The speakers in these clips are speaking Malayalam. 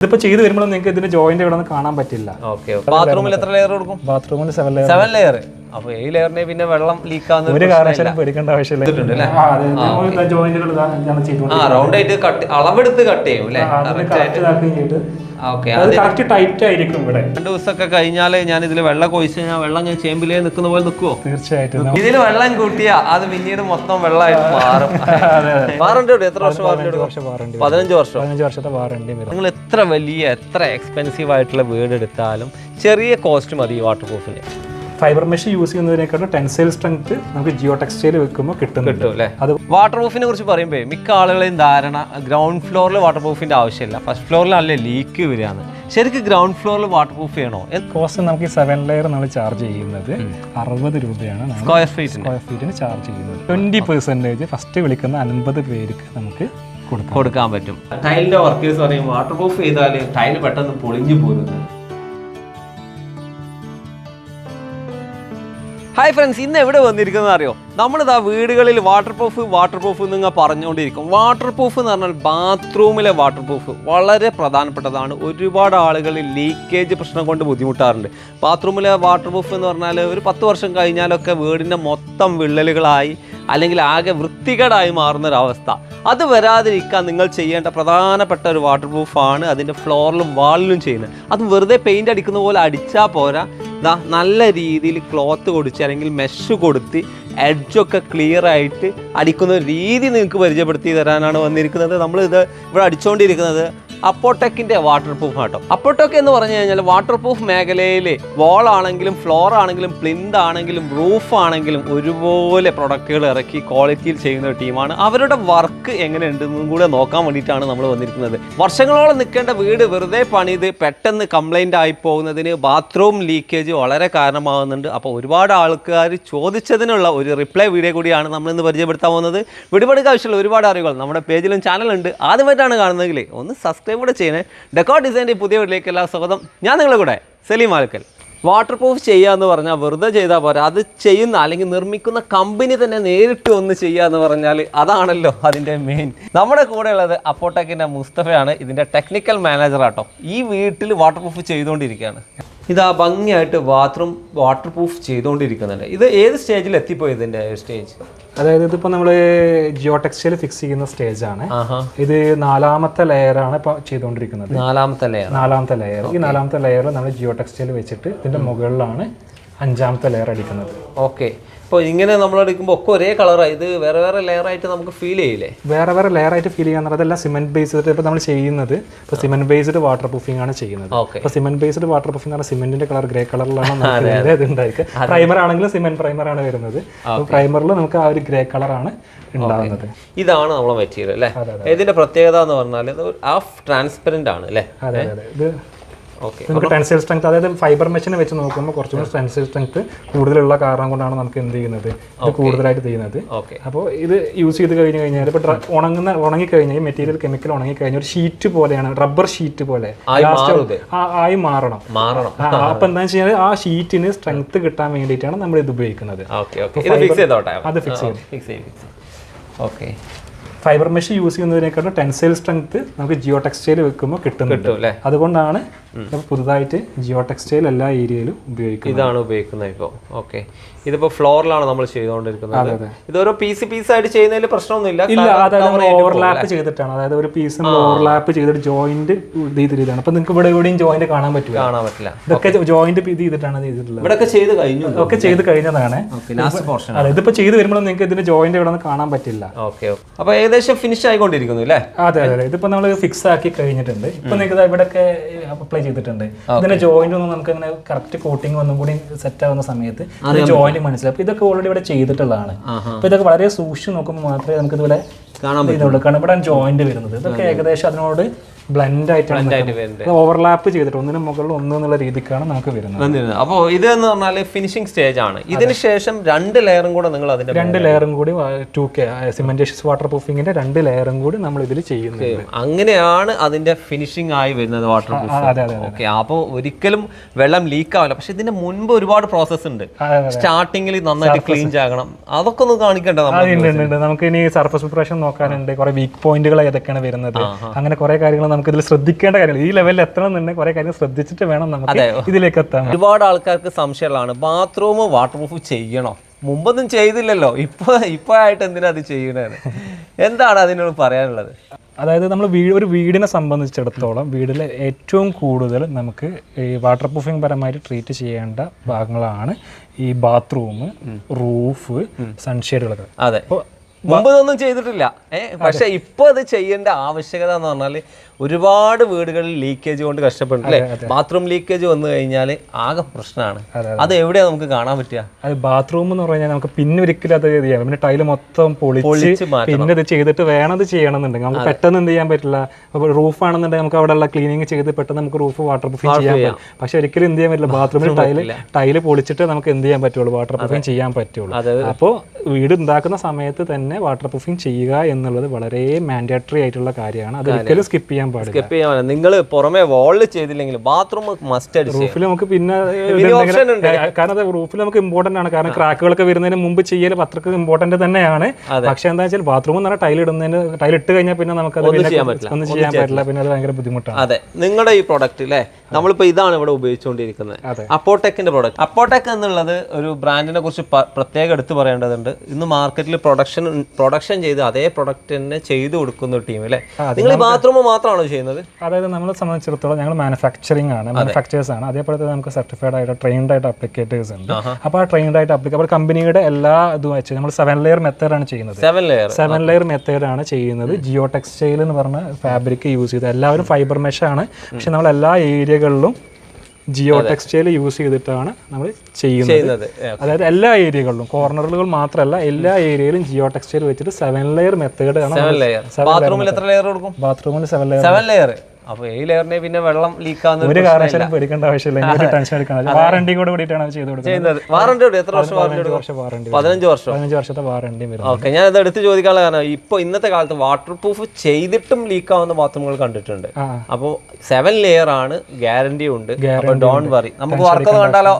ഇതിപ്പോ ചെയ്ത് വരുമ്പോൾ നിങ്ങൾക്ക് ഇതിന്റെ ജോയിന്റ് ഇവിടെ കാണാൻ പറ്റില്ല. ബാത്റൂമിൽ എത്ര ലെയർ കൊടുക്കും? ബാത്റൂമിൽ 7 ലെയർ. അപ്പൊ ഈ ലെയറിനെ പിന്നെ വെള്ളം ലീക്ക് ആവുന്ന ഒരു കാരണവശാലും പേടിക്കേണ്ട ആവശ്യമില്ല. റൗണ്ട് ആയിട്ട് അളവെടുത്ത് കട്ട് ചെയ്യും അല്ലേ? രണ്ടു ദിവസമൊക്കെ കഴിഞ്ഞാല് ഞാൻ ഇതിൽ വെള്ളം കൊഴിച്ച് കഴിഞ്ഞാൽ വെള്ളം ഞാൻ ചേമ്പിലേ നിൽക്കുന്ന പോലെ നിൽക്കുവോ? തീർച്ചയായിട്ടും. ഇതിൽ വെള്ളം കൂട്ടിയാ അത് പിന്നീട് മൊത്തം വെള്ളമായിട്ട് മാറും. വാറണ്ടി എത്ര വർഷം? 15 വർഷത്തെ വാറണ്ടി. നിങ്ങൾ എത്ര വലിയ എത്ര എക്സ്പെൻസീവ് ആയിട്ടുള്ള വീട് എടുത്താലും ചെറിയ കോസ്റ്റ് മതി ഈ വാട്ടർ പ്രൂഫിന്. ഫൈബർ മെഷ് യൂസ് ചെയ്യുന്നതിനേക്കാളും ടെൻസൈൽ സ്ട്രെങ്ത് നമുക്ക് ജിയോ ടെക്സ്റ്റൈൽ വെക്കുമ്പോൾ കിട്ടും അല്ലേ? അത് വാട്ടർ പ്രൂഫിനെ കുറിച്ച് പറയുമ്പോൾ മിക്ക ആളുകളെയും ധാരണ ഗ്രൗണ്ട് ഫ്ലോറിൽ വാട്ടർ പ്രൂഫിന്റെ ആവശ്യമില്ല, ഫസ്റ്റ് ഫ്ലോറിലല്ലേ ലീക്ക് വരികയാണ്. ശരിക്കും ഗ്രൗണ്ട് ഫ്ലോറിൽ വാട്ടർ പ്രൂഫ് ചെയ്യണോ? കോസ്റ്റ് നമുക്ക് ഈ 7 ലെയർ നമ്മൾ ചാർജ് ചെയ്യുന്നത് 60 രൂപയാണ് സ്ക്വയർ ഫീറ്റിന് ചാർജ് ചെയ്യുന്നത്. 20% ഫസ്റ്റ് വിളിക്കുന്ന 50 പേർക്ക് നമുക്ക് കൊടുക്കാൻ പറ്റും. ടൈലിന്റെ വർക്കേഴ്സ് പറയും വാട്ടർ പ്രൂഫ് ചെയ്താൽ ടൈൽ പെട്ടെന്ന് പൊളിഞ്ഞു പോകുന്നത്. ഹായ് ഫ്രണ്ട്സ്, ഇന്ന് എവിടെ വന്നിരിക്കുന്നത് അറിയോ? നമ്മളിതാ വീടുകളിൽ വാട്ടർ പ്രൂഫ് നിങ്ങൾ പറഞ്ഞുകൊണ്ടിരിക്കും. വാട്ടർ പ്രൂഫ് എന്ന് പറഞ്ഞാൽ ബാത്റൂമിലെ വാട്ടർ പ്രൂഫ് വളരെ പ്രധാനപ്പെട്ടതാണ്. ഒരുപാട് ആളുകൾ ലീക്കേജ് പ്രശ്നം കൊണ്ട് ബുദ്ധിമുട്ടാറുണ്ട്. ബാത്റൂമിലെ വാട്ടർ പ്രൂഫ് എന്ന് പറഞ്ഞാൽ ഒരു 10 വർഷം കഴിഞ്ഞാലൊക്കെ വീടിൻ്റെ മൊത്തം വിള്ളലുകളായി അല്ലെങ്കിൽ ആകെ വൃത്തികേടായി മാറുന്നൊരവസ്ഥ. അത് വരാതിരിക്കാൻ നിങ്ങൾ ചെയ്യേണ്ട പ്രധാനപ്പെട്ട ഒരു വാട്ടർ പ്രൂഫാണ് അതിൻ്റെ ഫ്ലോറിലും വാളിലും ചെയ്യുന്നത്. അത് വെറുതെ പെയിൻ്റ് അടിക്കുന്ന പോലെ അടിച്ചാൽ പോരാ, നല്ല രീതിയിൽ ക്ലോത്ത് കൊടുത്ത് അല്ലെങ്കിൽ മെഷ് കൊടുത്ത് എഡ്ജൊക്കെ ക്ലിയർ ആയിട്ട് അടിക്കുന്ന രീതി നിങ്ങൾക്ക് പരിചയപ്പെടുത്തി തരാനാണ് വന്നിരിക്കുന്നത്. നമ്മളിത് ഇവിടെ അടിച്ചുകൊണ്ടിരിക്കുന്നത് അപ്പോടെക്കിൻ്റെ വാട്ടർ പ്രൂഫ് ആട്ടോ. അപ്പോടെക് എന്ന് പറഞ്ഞു കഴിഞ്ഞാൽ വാട്ടർ പ്രൂഫ് മേഖലയിൽ വാൾ ആണെങ്കിലും ഫ്ലോർ ആണെങ്കിലും പ്ലിന്ത് ആണെങ്കിലും റൂഫ് ആണെങ്കിലും ഒരുപോലെ പ്രൊഡക്റ്റുകൾ ഇറക്കി ക്വാളിറ്റിയിൽ ചെയ്യുന്ന ഒരു ടീമാണ്. അവരുടെ വർക്ക് എങ്ങനെയുണ്ടെന്നും കൂടെ നോക്കാൻ വേണ്ടിയിട്ടാണ് നമ്മൾ വന്നിരിക്കുന്നത്. വർഷങ്ങളോളം നിൽക്കേണ്ട വീട് വെറുതെ പണിത് പെട്ടെന്ന് കംപ്ലൈൻ്റ് ആയി പോകുന്നതിന് ബാത്റൂം ലീക്കേജ് വളരെ കാരണമാകുന്നുണ്ട്. അപ്പോൾ ഒരുപാട് ആൾക്കാർ ചോദിച്ചതിനുള്ള ഒരു റിപ്ലൈ വീഡിയോ കൂടിയാണ് നമ്മളിന്ന് പരിചയപ്പെടുത്താൻ പോകുന്നത്. വീടുപണിക്ക് ആവശ്യമുള്ള ഒരുപാട് അറിവുകൾ നമ്മുടെ പേജിലും ചാനലുണ്ട്. ആദ്യമായിട്ടാണ് കാണുന്നതെങ്കിൽ ഒന്ന് സബ്സ്ക്രൈബ് കൂടെ ചെയ്യണേ. ഡെക്കോർ ഡിസൈൻ്റെ പുതിയ വീട്ടിലേക്ക് എല്ലാ സ്വാഗതം. ഞാൻ നിങ്ങളുടെ കൂടെ സലീം ആൽക്കൽ. വാട്ടർ പ്രൂഫ് ചെയ്യുക എന്ന് പറഞ്ഞാൽ വെറുതെ ചെയ്താൽ പോരാ, അത് ചെയ്യുന്ന അല്ലെങ്കിൽ നിർമ്മിക്കുന്ന കമ്പനി തന്നെ നേരിട്ട് ഒന്ന് ചെയ്യുക എന്ന് പറഞ്ഞാൽ അതാണല്ലോ അതിൻ്റെ മെയിൻ. നമ്മുടെ കൂടെ ഉള്ളത് അപ്പോടെക്കിൻ്റെ മുസ്തഫയാണ്, ഇതിൻ്റെ ടെക്നിക്കൽ മാനേജർ ആട്ടോ. ഈ വീട്ടിൽ വാട്ടർ പ്രൂഫ് ചെയ്തുകൊണ്ടിരിക്കുകയാണ്. ഇതാ ഭംഗിയായിട്ട് ബാത്റൂം വാട്ടർ പ്രൂഫ് ചെയ്തുകൊണ്ടിരിക്കുന്നുണ്ട്. ഇത് ഏത് സ്റ്റേജിൽ എത്തിപ്പോയി ഇതിൻ്റെ സ്റ്റേജ്? അതായത് ഇതിപ്പോൾ നമ്മൾ ജിയോ ടെക്സ്റ്റൈൽ ഫിക്സ് ചെയ്യുന്ന സ്റ്റേജാണ്. ഇത് 4ാമത്തെ ലെയറാണ് ഇപ്പോൾ ചെയ്തുകൊണ്ടിരിക്കുന്നത്. 4ാമത്തെ ലെയർ. ഈ 4ാമത്തെ ലെയറിൽ നമ്മൾ ജിയോ ടെക്സ്റ്റൈൽ വെച്ചിട്ട് ഇതിൻ്റെ മുകളിലാണ് 5ാമത്തെ ലെയർ അടിക്കുന്നത്. ഓക്കെ. അപ്പോൾ ഇങ്ങനെ നമ്മൾ എടുക്കുമ്പോൾ ഒക്കെ ഒരേ കളറാണ്. ഇത് വേറെ വേറെ ലെയറായിട്ട് നമുക്ക് ഫീൽ ചെയ്യില്ലേ? വേറെ വേറെ ലെയറായിട്ട് ഫീൽ ചെയ്യാൻ അതെല്ലാം സിമെന്റ് ബേസ്ഡ്. ഇപ്പോൾ നമ്മൾ ചെയ്യുന്നത് ഇപ്പോൾ സിമെന്റ് ബേസ്ഡ് വാട്ടർ പ്രൂഫിംഗ് ആണ് ചെയ്യുന്നത്. ഇപ്പോൾ സിമെന്റ് ബേസ്ഡ് വാട്ടർ പ്രൂഫിംഗ് എന്ന് പറഞ്ഞാൽ സിമെന്റിന്റെ കളർ ഗ്രേ കളറിലാണ് ഇത് ഉണ്ടായിരിക്കുക. പ്രൈമർ ആണെങ്കിലും സിമെന്റ് പ്രൈമറാണ് വരുന്നത്. പ്രൈമറിൽ നമുക്ക് ആ ഒരു ഗ്രേ കളറാണ് ഉണ്ടാകുന്നത്. ഇതാണ് നമ്മളെ മെറ്റീരിയൽ അല്ലേ? ഇതിന്റെ പ്രത്യേകത എന്ന് പറഞ്ഞാൽ ഹാഫ് ട്രാൻസ്പെറന്റ് ആണ് അല്ലേ? അതെ അതെ. ഇത് നമുക്ക് ടെൻസൈൽ സ്ട്രെങ്ത്, അതായത് ഫൈബർ മെഷിനെ വെച്ച് നോക്കുമ്പോൾ കുറച്ചുകൂടി ടെൻസൈൽ സ്ട്രെങ്ത് കൂടുതലുള്ള കാരണം കൊണ്ടാണ് നമുക്ക് എന്ത് ചെയ്യുന്നത് ഇത് കൂടുതലായിട്ട് ചെയ്യുന്നത്. അപ്പോൾ ഇത് യൂസ് ചെയ്ത് കഴിഞ്ഞ് കഴിഞ്ഞാൽ ഇപ്പോൾ ഉണങ്ങിക്കഴിഞ്ഞാൽ മെറ്റീരിയൽ കെമിക്കൽ ഉണങ്ങിക്കഴിഞ്ഞാൽ ഒരു ഷീറ്റ് പോലെയാണ്, റബ്ബർ ഷീറ്റ് പോലെ ആയി മാറണം. അപ്പോൾ എന്താണെന്ന് വെച്ച് കഴിഞ്ഞാൽ ആ ഷീറ്റിന് സ്ട്രെങ്ത് കിട്ടാൻ വേണ്ടിയിട്ടാണ് നമ്മൾ ഇത് ഉപയോഗിക്കുന്നത്. അത് ഫിക്സ് ചെയ്യും. ഓക്കെ. ഫൈബർ മെഷ് യൂസ് ചെയ്യുന്നതിനേക്കാളും ടെൻസൈൽ സ്ട്രെങ്ത് നമുക്ക് ജിയോ ടെക്സ്റ്റൈൽ വെക്കുമ്പോൾ കിട്ടുന്നുണ്ട്. അതുകൊണ്ടാണ് പുതുതായിട്ട് ജിയോ ടെക്സ്റ്റൈൽ എല്ലാ ഏരിയയിലും ഉപയോഗിക്കുന്നത്. ഇതാണ് ഉപയോഗിക്കുന്നത് ഇപ്പോൾ. ഓക്കെ. ഇതിപ്പോൾ ഫ്ലോറിലാണ് നമ്മൾ ചെയ്തുകൊണ്ടിരിക്കുന്നത്. ഇതൊരു പീസായിട്ട് ചെയ്യുന്നതിൽ പ്രശ്നമൊന്നുമില്ല. ഇല്ല, അതായത് ഓവർലാപ്പ് ചെയ്തിട്ടാണ്. അതായത് ഒരു പീസ് ഓവർലാപ്പ് ചെയ്തിട്ട് ജോയിന്റ് ഇത് ചെയ്തിട്ടാണ്. അപ്പൊ നിങ്ങൾക്ക് ഇവിടെ എവിടെയും ജോയിന്റ് കാണാൻ പറ്റില്ല. ഇതൊക്കെ ജോയിന്റ് ഇത് ചെയ്തിട്ടാണ് ചെയ്തിട്ടുള്ളത്. ഒക്കെ ചെയ്ത് കഴിഞ്ഞതാണ്. ഇതിപ്പോ ചെയ്ത് വരുമ്പോൾ നിങ്ങൾക്ക് ഇതിന്റെ ജോയിന്റ് ഇവിടെ കാണാൻ പറ്റില്ല. അപ്പൊ ഏകദേശം ഫിനിഷ് ആയിക്കൊണ്ടിരിക്കുന്നു അല്ലേ? അതെ അതെ. ഇതിപ്പോ നമ്മൾ ഫിക്സ് ആക്കി കഴിഞ്ഞിട്ടുണ്ട്. ഇപ്പൊ നിങ്ങൾക്ക് ഇവിടെയൊക്കെ അപ്ലൈ ചെയ്തിട്ടുണ്ട്. ഇതിന്റെ ജോയിന്റ് ഒന്നും നമുക്ക് ഇങ്ങനെ കറക്റ്റ് കോട്ടിംഗ് ഒന്നും കൂടി സെറ്റ് ആവുന്ന സമയത്ത് ജോയിന്റ് മനസ്സിലാവും. അപ്പൊ ഇതൊക്കെ ഓൾറെഡി ഇവിടെ ചെയ്തിട്ടുള്ളതാണ്. അപ്പൊ ഇതൊക്കെ വളരെ സൂക്ഷിച്ച് നോക്കുമ്പോൾ മാത്രമേ നമുക്ക് ഇതുപോലെ കാണാൻ പറ്റുള്ളൂ. കാരണം ഇവിടെ ജോയിന്റ് വരുന്നത് ഇതൊക്കെ ഏകദേശം അതിനോട് ബ്ലെൻഡ് ആയിട്ട് ഓവർലാപ്പ് ചെയ്തിട്ട് ഒന്നിന് മുകളിൽ ഒന്ന് എന്നുള്ള രീതിക്കാണ് നമുക്ക് വരുന്നത്. അപ്പോൾ ഇത് എന്ന് പറഞ്ഞാൽ ഫിനിഷിംഗ് സ്റ്റേജ് ആണ്. ഇതിന് ശേഷം 2 ലെയറും കൂടെ നിങ്ങൾ അതിന്റെ 2 ലെയറും കൂടി 2K സിമെന്റേഷ്യസ് വാട്ടർ പ്രൂഫിങ്ങിന്റെ 2 ലെയറും കൂടി നമ്മൾ ഇതിൽ ചെയ്യുന്നത്. അങ്ങനെയാണ് അതിന്റെ ഫിനിഷിംഗ് ആയി വരുന്നത് വാട്ടർ പ്രൂഫ്. ഓക്കെ. അപ്പോൾ ഒരിക്കലും വെള്ളം ലീക്ക് ആവില്ല. പക്ഷെ ഇതിന്റെ മുൻപ് ഒരുപാട് പ്രോസസ് ഉണ്ട്. സ്റ്റാർട്ടിങ്ങിൽ നന്നായിട്ട് ക്ലീൻ ചെയ്യണം. അതൊക്കെ ഒന്ന് കാണിക്കണ്ട. നമുക്ക് ഇനി സർഫസ് പ്രിപ്പറേഷൻ നോക്കാനുണ്ട്. കുറെ വീക്ക് പോയിന്റുകൾ ഏതൊക്കെയാണ് വരുന്നത്, അങ്ങനെ കുറെ കാര്യങ്ങൾ നമുക്ക് ഇതിൽ ശ്രദ്ധിക്കേണ്ട കാര്യങ്ങൾ ഈ ലെവലിൽ എത്തണം എന്നുണ്ടെങ്കിൽ കുറെ കാര്യങ്ങൾ ശ്രദ്ധിച്ചിട്ട് വേണം നമുക്ക് ഇതിലേക്ക് എത്താൻ. ഒരുപാട് ആൾക്കാർക്ക് സംശയമുള്ളതാണ് ബാത്റൂം വാട്ടർ പ്രൂഫ് ചെയ്യണോ? മുമ്പൊന്നും ചെയ്തില്ലല്ലോ, ഇപ്പൊ ആയിട്ട് എന്തിനാ അത് ചെയ്യണത്? എന്താണ് അതിനോട് പറയാനുള്ളത്? അതായത് നമ്മൾ ഒരു വീടിനെ സംബന്ധിച്ചിടത്തോളം വീടിൽ ഏറ്റവും കൂടുതൽ നമുക്ക് ഈ വാട്ടർ പ്രൂഫിംഗ് പരമായിട്ട് ട്രീറ്റ് ചെയ്യേണ്ട ഭാഗങ്ങളാണ് ഈ ബാത്റൂം, റൂഫ്, സൺഷെയ്ഡുകളൊക്കെ. അതെ, മുമ്പ് ഇതൊന്നും ചെയ്തിട്ടില്ല. പക്ഷെ ഇപ്പൊ അത് ചെയ്യേണ്ട ആവശ്യകത എന്ന് പറഞ്ഞാല് ഒരുപാട് വീടുകളിൽ ലീക്കേജ് കൊണ്ട് കഷ്ടപ്പെടും അല്ലേ? ബാത്റൂം ലീക്കേജ് വന്നു കഴിഞ്ഞാൽ ആകെ പ്രശ്നമാണ്. അത് എവിടെയാ നമുക്ക് കാണാൻ പറ്റുക? അത് ബാത്റൂം എന്ന് പറഞ്ഞാൽ നമുക്ക് പിന്നെ ഒരിക്കലും അത് ചെയ്യാം. പിന്നെ ടൈല് മൊത്തം പൊളിച്ച് പിന്നെ ഇത് ചെയ്തിട്ട് വേണം അത് ചെയ്യണമെന്നുണ്ടെങ്കിൽ നമുക്ക് പെട്ടെന്ന് എന്ത് ചെയ്യാൻ പറ്റില്ല. റൂഫ് ആണെന്നുണ്ടെങ്കിൽ നമുക്ക് അവിടെ ഉള്ള ക്ലീനിങ് ചെയ്ത് പെട്ടെന്ന് നമുക്ക് റൂഫ് വാട്ടർ പ്രൂഫിംഗ് ചെയ്യാൻ പറ്റും. പക്ഷെ ഒരിക്കലും എന്ത് ചെയ്യാൻ പറ്റില്ല, ബാത്റൂമിൽ ടൈല് പൊളിച്ചിട്ട് നമുക്ക് എന്ത് ചെയ്യാൻ പറ്റുള്ളൂ, വാട്ടർ പ്രൂഫിംഗ് ചെയ്യാൻ പറ്റുള്ളൂ. അപ്പോൾ വീട് ഉണ്ടാക്കുന്ന സമയത്ത് തന്നെ വാട്ടർ പ്രൂഫിംഗ് ചെയ്യുക എന്നുള്ളത് വളരെ മാൻഡേറ്ററി ആയിട്ടുള്ള കാര്യമാണ്. അത് ഒരിക്കലും സ്കിപ്പ് ചെയ്യാൻ പാടില്ല. നിങ്ങൾ പുറമെ വാളിൽ ചെയ്തില്ലെങ്കിൽ ബാത്റൂം മസ്റ്റ് റൂഫിൽ നമുക്ക് പിന്നെ കാരണം റൂഫിൽ നമുക്ക് ഇമ്പോർട്ടന്റ് ആണ്. കാരണം ക്രാക്കുകളൊക്കെ വരുന്നതിന് മുമ്പ് ചെയ്യൽ അത്രക്ക് ഇമ്പോർട്ടന്റ് തന്നെയാണ്. പക്ഷെ എന്താ വെച്ചാൽ ബാത്റൂം എന്ന് പറഞ്ഞാൽ ടൈൽ ഇട്ട് കഴിഞ്ഞാൽ പിന്നെ നമുക്ക് ഒന്നും ചെയ്യാൻ പറ്റില്ല. പിന്നെ അത് ഭയങ്കര ബുദ്ധിമുട്ടാണ്. അതെ, നിങ്ങളുടെ ഈ പ്രൊഡക്റ്റ് അല്ലേ, നമ്മളിപ്പോ ഇതാണ് ഇവിടെ ഉപയോഗിച്ചുകൊണ്ടിരിക്കുന്നത്, അപ്പോടെക്കിന്റെ പ്രൊഡക്റ്റ്. അപ്പോടെക് എന്നുള്ളത് ഒരു ബ്രാൻഡിനെ കുറിച്ച് പ്രത്യേകം എടുത്തു പറയേണ്ടതുണ്ട്. ഇന്ന് മാർക്കറ്റിൽ പ്രൊഡക്ഷൻ ചെയ്ത് അതേ പ്രൊഡക്റ്റ് തന്നെ ചെയ്തു കൊടുക്കുന്ന ഒരു ടീം അല്ലേ? നിങ്ങൾ ഈ ബാത്റൂം മാത്രമാണോ ചെയ്യുന്നത്? അതായത് നമ്മളെ സംബന്ധിച്ചിടത്തോളം ഞങ്ങൾ മാനുഫാക്ചേഴ്സ് ആണ്. അതേപോലെ തന്നെ നമുക്ക് സർട്ടിഫൈഡ് ആയിട്ട് ട്രെയിൻഡ് ആയിട്ട് അപ്ലിക്കേറ്റേഴ്സ് ഉണ്ട്. അപ്പോൾ ആ ട്രെയിൻഡ് ആയിട്ട് അപ്പോൾ കമ്പനിയുടെ എല്ലാ ഇതും വെച്ച് നമ്മൾ 7 ലെയർ മെത്തേഡാണ് ചെയ്യുന്നത്. 7 ലെയർ മെത്തേഡാണ് ചെയ്യുന്നത്. ജിയോ ടെക്സ്റ്റൈൽ എന്ന് പറഞ്ഞ ഫാബ്രിക് യൂസ് ചെയ്ത് എല്ലാവരും ഫൈബർ മെഷ് ആണ്. പക്ഷെ നമ്മൾ എല്ലാ ഏരിയകളിലും ജിയോ ടെക്സ്റ്റൈൽ യൂസ് ചെയ്തിട്ടാണ് നമ്മൾ ചെയ്യുന്നത്. അതായത് എല്ലാ ഏരിയകളിലും, കോർണറുകൾ മാത്രമല്ല എല്ലാ ഏരിയയിലും ജിയോ ടെക്സ്റ്റൈൽ വെച്ചിട്ട് 7 ലെയർ മെത്തേഡ് ആണ്. ബാത്റൂമിൽ എത്ര ലെയർ കൊടുക്കും? ബാത്റൂമിൽ 7 ലെയർ. അപ്പൊ ഈ ലെയറിനെ പിന്നെ വെള്ളം ലീക്കാവുന്ന ഒരു കാരണവശാലും പേടിക്കേണ്ട ആവശ്യമില്ല. ടെൻഷൻ എടുക്കണം. വാറണ്ടി കൂടെ കൂടിയിട്ടാണ് ചെയ്ത് കൊടുക്കുന്നത്. വാറണ്ടി എത്ര വർഷം? 15 വർഷത്തെ വാറണ്ടി വരും. ഓക്കെ, ഞാൻ ഇത് എടുത്ത് ചോദിക്കാനുള്ള കാരണം ഇപ്പൊ ഇന്നത്തെ കാലത്ത് വാട്ടർ പ്രൂഫ് ചെയ്തിട്ടും ലീക്കാവുന്ന ബാത്റൂമുകൾ കണ്ടിട്ടുണ്ട്. അപ്പോൾ 7 ലെയർ ആണ്, ഗ്യാരണ്ടി ഉണ്ട്. ഡോണ്ട് വറി, നമുക്ക് വർക്ക് കണ്ടാലോ?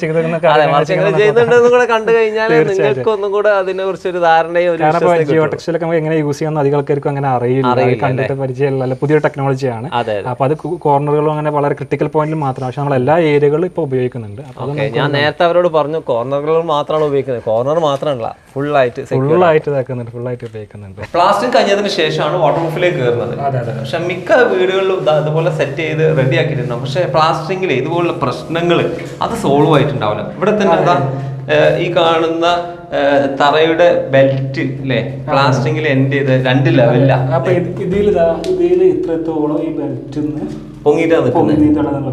ചെയ്തിട്ടുണ്ടെന്ന് കൂടെ കണ്ടു കഴിഞ്ഞാൽ നിങ്ങൾക്ക് ഒന്നും കൂടെ അതിനെ കുറിച്ച് ഒരു ധാരണയും ജിയോ ടെക്സ്റ്റൈലൊക്കെ എങ്ങനെ യൂസ് ചെയ്യാൻ അധികം ആൾക്കാർക്കും അങ്ങനെ അറിയില്ല, കണ്ടിട്ട് പരിചയമില്ല. പുതിയ ടെക്നോളജിയാണ്. അപ്പൊ അത് കോർണറുകളും അങ്ങനെ വളരെ ക്രിട്ടിക്കൽ പോയിന്റിൽ മാത്രം. പക്ഷെ നമ്മൾ എല്ലാ ഏരിയകളും ഇപ്പൊ ഉപയോഗിക്കുന്നുണ്ട്. ഞാൻ നേരത്തെ അവരോട് പറഞ്ഞു കോർണറുകൾ മാത്രമാണ് ഉപയോഗിക്കുന്നത്. കോർണർ മാത്രമല്ല, ഫുൾ ആയിട്ട് ഉപയോഗിക്കുന്നുണ്ട്. പ്ലാസ്റ്റിക് കഴിഞ്ഞതിന് ശേഷമാണ് വാട്ടർ പ്രൂഫിലേക്ക് കയറുന്നത്. പക്ഷെ മിക്ക വീടുകളിലും അതുപോലെ സെറ്റ് ചെയ്ത് റെഡി ആക്കിയിട്ടുണ്ടാവും. പക്ഷെ പ്ലാസ്റ്റിക്കിൽ ഇതുപോലുള്ള പ്രശ്നങ്ങൾ അത് സോൾവ് ആയിട്ടുണ്ടാവില്ല. ഇവിടെ തന്നെ ഈ കാണുന്ന തറയുടെ ബെൽറ്റ് അല്ലേ, പ്ലാസ്റ്റിക്കിൽ എൻഡ് ചെയ്ത് 2 ലെവലില്ല. അപ്പൊ ഇതിൽ ഇത്രത്തോളം ഈ ബെൽറ്റ്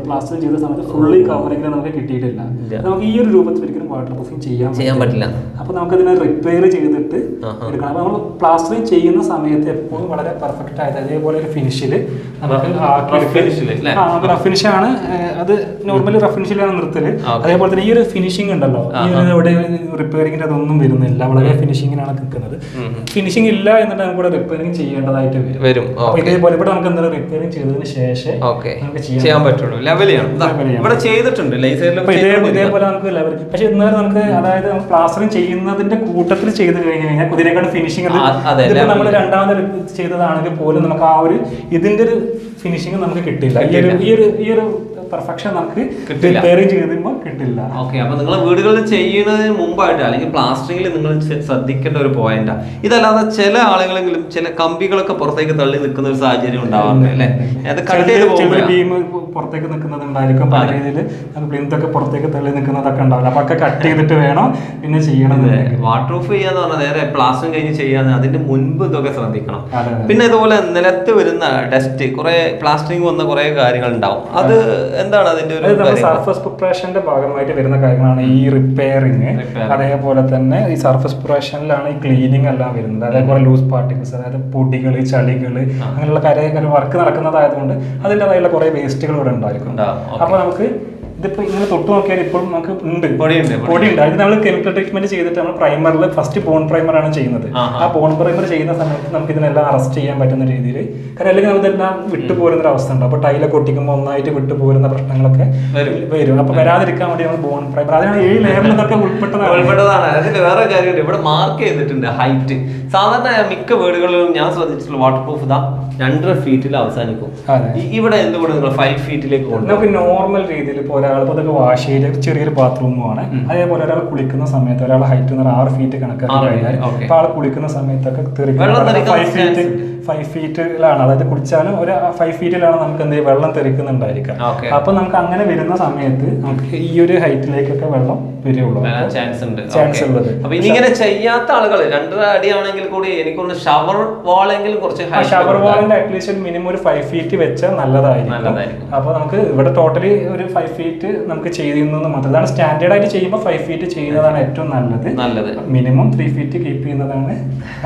പ്ലാസ്റ്റർ ചെയ്ത സമയത്ത് ഫുള്ളി കവറിംഗ് നമുക്ക് കിട്ടിയിട്ടില്ല. നമുക്ക് ഈ ഒരു രൂപത്തിൽ ഒരിക്കലും വാട്ടർ പ്രൂഫിംഗ് ചെയ്യാൻ പറ്റില്ല. അപ്പൊ നമുക്ക് അതിനെ റിപ്പയർ ചെയ്തിട്ട് എടുക്കണം. അപ്പൊ നമ്മൾ പ്ലാസ്റ്ററിങ് ചെയ്യുന്ന സമയത്ത് എപ്പോഴും വളരെ പെർഫെക്റ്റ് ആയത് അതേപോലെ ഒരു ഫിനിഷില് നമുക്ക് റഫ് ഫിനിഷ് ആണ്. അത് നോർമലി റഫ് ഫിനിഷിലാണ് നിർത്തല്. അതേപോലെ തന്നെ ഈ ഒരു ഫിനിഷിംഗ് ഉണ്ടല്ലോ, ഈ ഇവിടെ റിപ്പയറിംഗിന്റെ അതൊന്നും വരുന്നില്ല, വളരെ ഫിനിഷിങ്ങിനാണ് നിൽക്കുന്നത്. ഫിനിഷിംഗ് ഇല്ല എന്നിട്ട് നമുക്ക് ഇവിടെ റിപ്പയറിംഗ് ചെയ്യേണ്ടതായിട്ട് വരും. ഇതേപോലെ ഇവിടെ നമുക്ക് എന്തായാലും റിപ്പയറിംഗ് ചെയ്തതിന് ശേഷം ചെയ്യാൻ പറ്റുള്ളൂ. ഇവിടെ ചെയ്തിട്ടുണ്ട് ഇതേപോലെ നമുക്ക് ലെവൽ. പക്ഷെ എന്നാലും നമുക്ക് അതായത് പ്ലാസ്റ്ററിംഗ് ചെയ്യുന്നതിന്റെ കൂട്ടത്തിൽ ചെയ്ത് കഴിഞ്ഞാൽ ഇതിനേക്കാൾ ഫിനിഷിംഗ് നമ്മൾ രണ്ടാമത് ചെയ്തതാണെങ്കിൽ പോലും നമുക്ക് ആ ഒരു ഇതിന്റെ ഒരു ഫിനിഷിംഗ് നമുക്ക് കിട്ടില്ല. ഈ ഒരു പെർഫെക്ഷൻ നമുക്ക് റിപ്പയറിംഗ് ചെയ്യുമ്പോൾ കിട്ടില്ല. ഓക്കെ, അപ്പൊ നിങ്ങൾ വീടുകളിൽ ചെയ്യുന്നതിന് മുമ്പായിട്ട് അല്ലെങ്കിൽ പ്ലാസ്റ്ററിംഗിൽ നിങ്ങൾ ശ്രദ്ധിക്കേണ്ട ഒരു പോയിന്റാ. ഇതല്ലാതെ ചില ആളുകളെങ്കിലും ചില കമ്പികളൊക്കെ പുറത്തേക്ക് തള്ളി നിൽക്കുന്ന ഒരു സാഹചര്യം ഉണ്ടാവാറുണ്ട് അല്ലേ? അത് കട്ട് ചെയ്ത് ബീം പുറത്തേക്ക് നിൽക്കുന്നുണ്ടായിരിക്കും. പല രീതിയിൽ പ്ലിന്തൊക്കെ പുറത്തേക്ക് തള്ളി നിൽക്കുന്നതൊക്കെ ഉണ്ടാവില്ല. അപ്പൊ ഒക്കെ കട്ട് ചെയ്തിട്ട് വേണം പിന്നെ ചെയ്യണം. വാട്ടർ പ്രൂഫ് ചെയ്യാന്ന് പറഞ്ഞാൽ നേരെ പ്ലാസ്റ്ററിംഗ് കഴിഞ്ഞ് ചെയ്യാന്ന് അതിന്റെ മുൻപ് ഇതൊക്കെ ശ്രദ്ധിക്കണം. പിന്നെ ഇതുപോലെ നിലത്ത് വരുന്ന ഡസ്റ്റ്, കുറെ പ്ലാസ്റ്ററിംഗ് വന്ന കുറെ കാര്യങ്ങൾ ഉണ്ടാവും. അത് എന്താണ് അതിന്റെ ഒരു സർഫസ് പ്രിപ്പറേഷന്റെ ഭാഗമായിട്ട് വരുന്ന കാര്യങ്ങളാണ് ഈ റിപ്പയറിങ്. അതേപോലെ തന്നെ ഈ സർഫസ് പ്രിപ്പറേഷനിലാണ് ഈ ക്ലീനിങ് എല്ലാം വരുന്നത്. അതേപോലെ ലൂസ് പാർട്ടിക്കിൾസ്, അതായത് പൊടികള്, ചളികള്, അങ്ങനെയുള്ള വർക്ക് നടക്കുന്നതായതുകൊണ്ട് അതിൻ്റെതായുള്ള കുറെ വേസ്റ്റുകൾ ഇവിടെ ഉണ്ടായിരിക്കും. അപ്പൊ നമുക്ക് ഇതിപ്പോൾ ഇങ്ങനെ തൊട്ട് നോക്കിയാൽ ഇപ്പോഴും നമുക്ക് ഉണ്ട് പൊടിയുണ്ട്. അത് നമ്മൾ കെമിക്കൽ ട്രീറ്റ്മെന്റ് ചെയ്തിട്ട് നമ്മൾ പ്രൈമറിൽ ഫസ്റ്റ് ബോൺ പ്രൈമറാണ് ചെയ്യുന്നത്. ആ ബോൺ പ്രൈമർ ചെയ്യുന്ന സമയത്ത് നമുക്ക് ഇതിനെല്ലാം അറസ്റ്റ് ചെയ്യാൻ പറ്റുന്ന രീതിയിൽ, കാരണം അല്ലെങ്കിൽ നമുക്കിതെല്ലാം വിട്ടുപോരുന്ന ഒരു അവസ്ഥ ഉണ്ട്. അപ്പോൾ ടൈലൊക്കെ ഒട്ടിക്കുമ്പോൾ ഒന്നായിട്ട് വിട്ടുപോരുന്ന പ്രശ്നങ്ങളൊക്കെ വരും. അപ്പോൾ വരാതിരിക്കാൻ വേണ്ടി നമ്മൾ ബോൺ പ്രൈമർ, അതിനാണ് 7 ലെയറിൽ ഇതൊക്കെ ഉൾപ്പെട്ടതാണ്. അതിന്റെ വേറെ കാര്യമുണ്ട്, ഇവിടെ മാർക്ക് ചെയ്തിട്ടുണ്ട് ഹൈറ്റ്. സാധാരണ മിക്ക വീടുകളിലും ഞാൻ ശ്രദ്ധിച്ചിട്ടുള്ള വാട്ടർ പ്രൂഫ് ഇതാ 2.5 ഫീറ്റിൽ അവസാനിക്കും. ഇവിടെ എന്തുകൊണ്ട് നിങ്ങൾ 5 ഫീറ്റിലേക്ക് കൊണ്ടുപോകും? നമുക്ക് നോർമൽ രീതിയിൽ ഇപ്പോൾ ഒരാൾ ഇതൊക്കെ വാഷ് ചെയ്ത് ചെറിയൊരു ബാത്റൂമാണ്, അതേപോലെ ഒരാൾ കുളിക്കുന്ന സമയത്ത് ഒരാൾ ഹൈറ്റ് 6 ഫീറ്റ് കണക്കാക്കി കഴിഞ്ഞാൽ ഇപ്പൊ ആൾ കുളിക്കുന്ന സമയത്തൊക്കെ 5 ഫീറ്റിലാണ്, അതായത് കുളിച്ചാലും ഒരു 5 ഫീറ്റിലാണ് നമുക്ക് എന്ത് വെള്ളം തെറിക്കുന്നുണ്ടായിരിക്കാം. അപ്പൊ നമുക്ക് അങ്ങനെ വരുന്ന സമയത്ത് നമുക്ക് ഈ ഒരു ഹൈറ്റിലേക്കൊക്കെ വെള്ളം വരുള്ളൂ, ചാൻസ് ഉള്ളത്. അപ്പൊ ഇങ്ങനെ ചെയ്യാത്ത ആളുകൾ 2.5 അടിയാണെങ്കിൽ കൂടി എനിക്കൊന്ന് ഷവർ വാളെങ്കിലും കുറച്ച് ഷവർ വാളിന്റെ അറ്റ്ലീസ്റ്റ് മിനിമം ഒരു 5 ഫീറ്റ് വെച്ചാൽ നല്ലതായിരിക്കും. അപ്പൊ നമുക്ക് ഇവിടെ ടോട്ടലി ഒരു 5 ഫീറ്റ് നമുക്ക് ചെയ്യുന്നത് മാത്രം. അതാണ് സ്റ്റാൻഡേർഡ് ആയിട്ട് ചെയ്യുമ്പോൾ 5 ഫീറ്റ് ചെയ്യുന്നതാണ് ഏറ്റവും നല്ലത്. മിനിമം 3 ഫീറ്റ് കീപ്പ് ചെയ്യുന്നതാണ്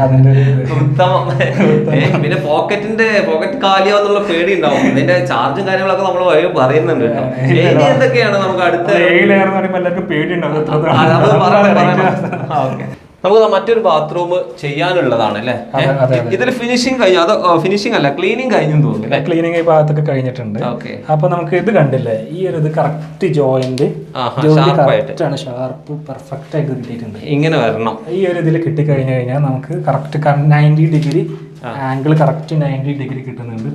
അതിന്റെ ഉത്തമം. പിന്നെ പോക്കറ്റ് കാലിയാന്നുള്ള പേടി ഉണ്ടാവും. ഇതിന്റെ ചാർജും കാര്യങ്ങളൊക്കെ നമ്മൾ പറയുന്നുണ്ട് കേട്ടോ. എന്തൊക്കെയാണ് നമുക്ക് അടുത്ത ലെയർ എന്ന് പറയുമ്പോൾ എല്ലാവർക്കും പേടിയുണ്ടാവും. നമുക്ക് മറ്റൊരു ബാത്റൂം ചെയ്യാനുള്ളതാണ് അല്ലേ? ഇതിൽ ഫിനിഷിംഗ് കഴിഞ്ഞു? അത് ഫിനിഷിംഗ് അല്ല, ക്ലീനിങ് കഴിഞ്ഞു തോന്നുന്നു. ക്ലീനിങ് ഈ ഭാഗത്തൊക്കെ കഴിഞ്ഞിട്ടുണ്ട്. അപ്പൊ നമുക്ക് ഇത് കണ്ടില്ലേ, ഈ ഒരു ഇത് കറക്റ്റ് ജോയിന്റ് ഷാർപ്പ് പെർഫെക്റ്റ് ആയിട്ട് കിട്ടിയിട്ടുണ്ട്. ഇങ്ങനെ വരണം. ഈ ഒരു ഇതിൽ കിട്ടിക്കഴിഞ്ഞു കഴിഞ്ഞാൽ നമുക്ക് correct 90 degree angle correct 90 degree കിട്ടുന്നുണ്ട്.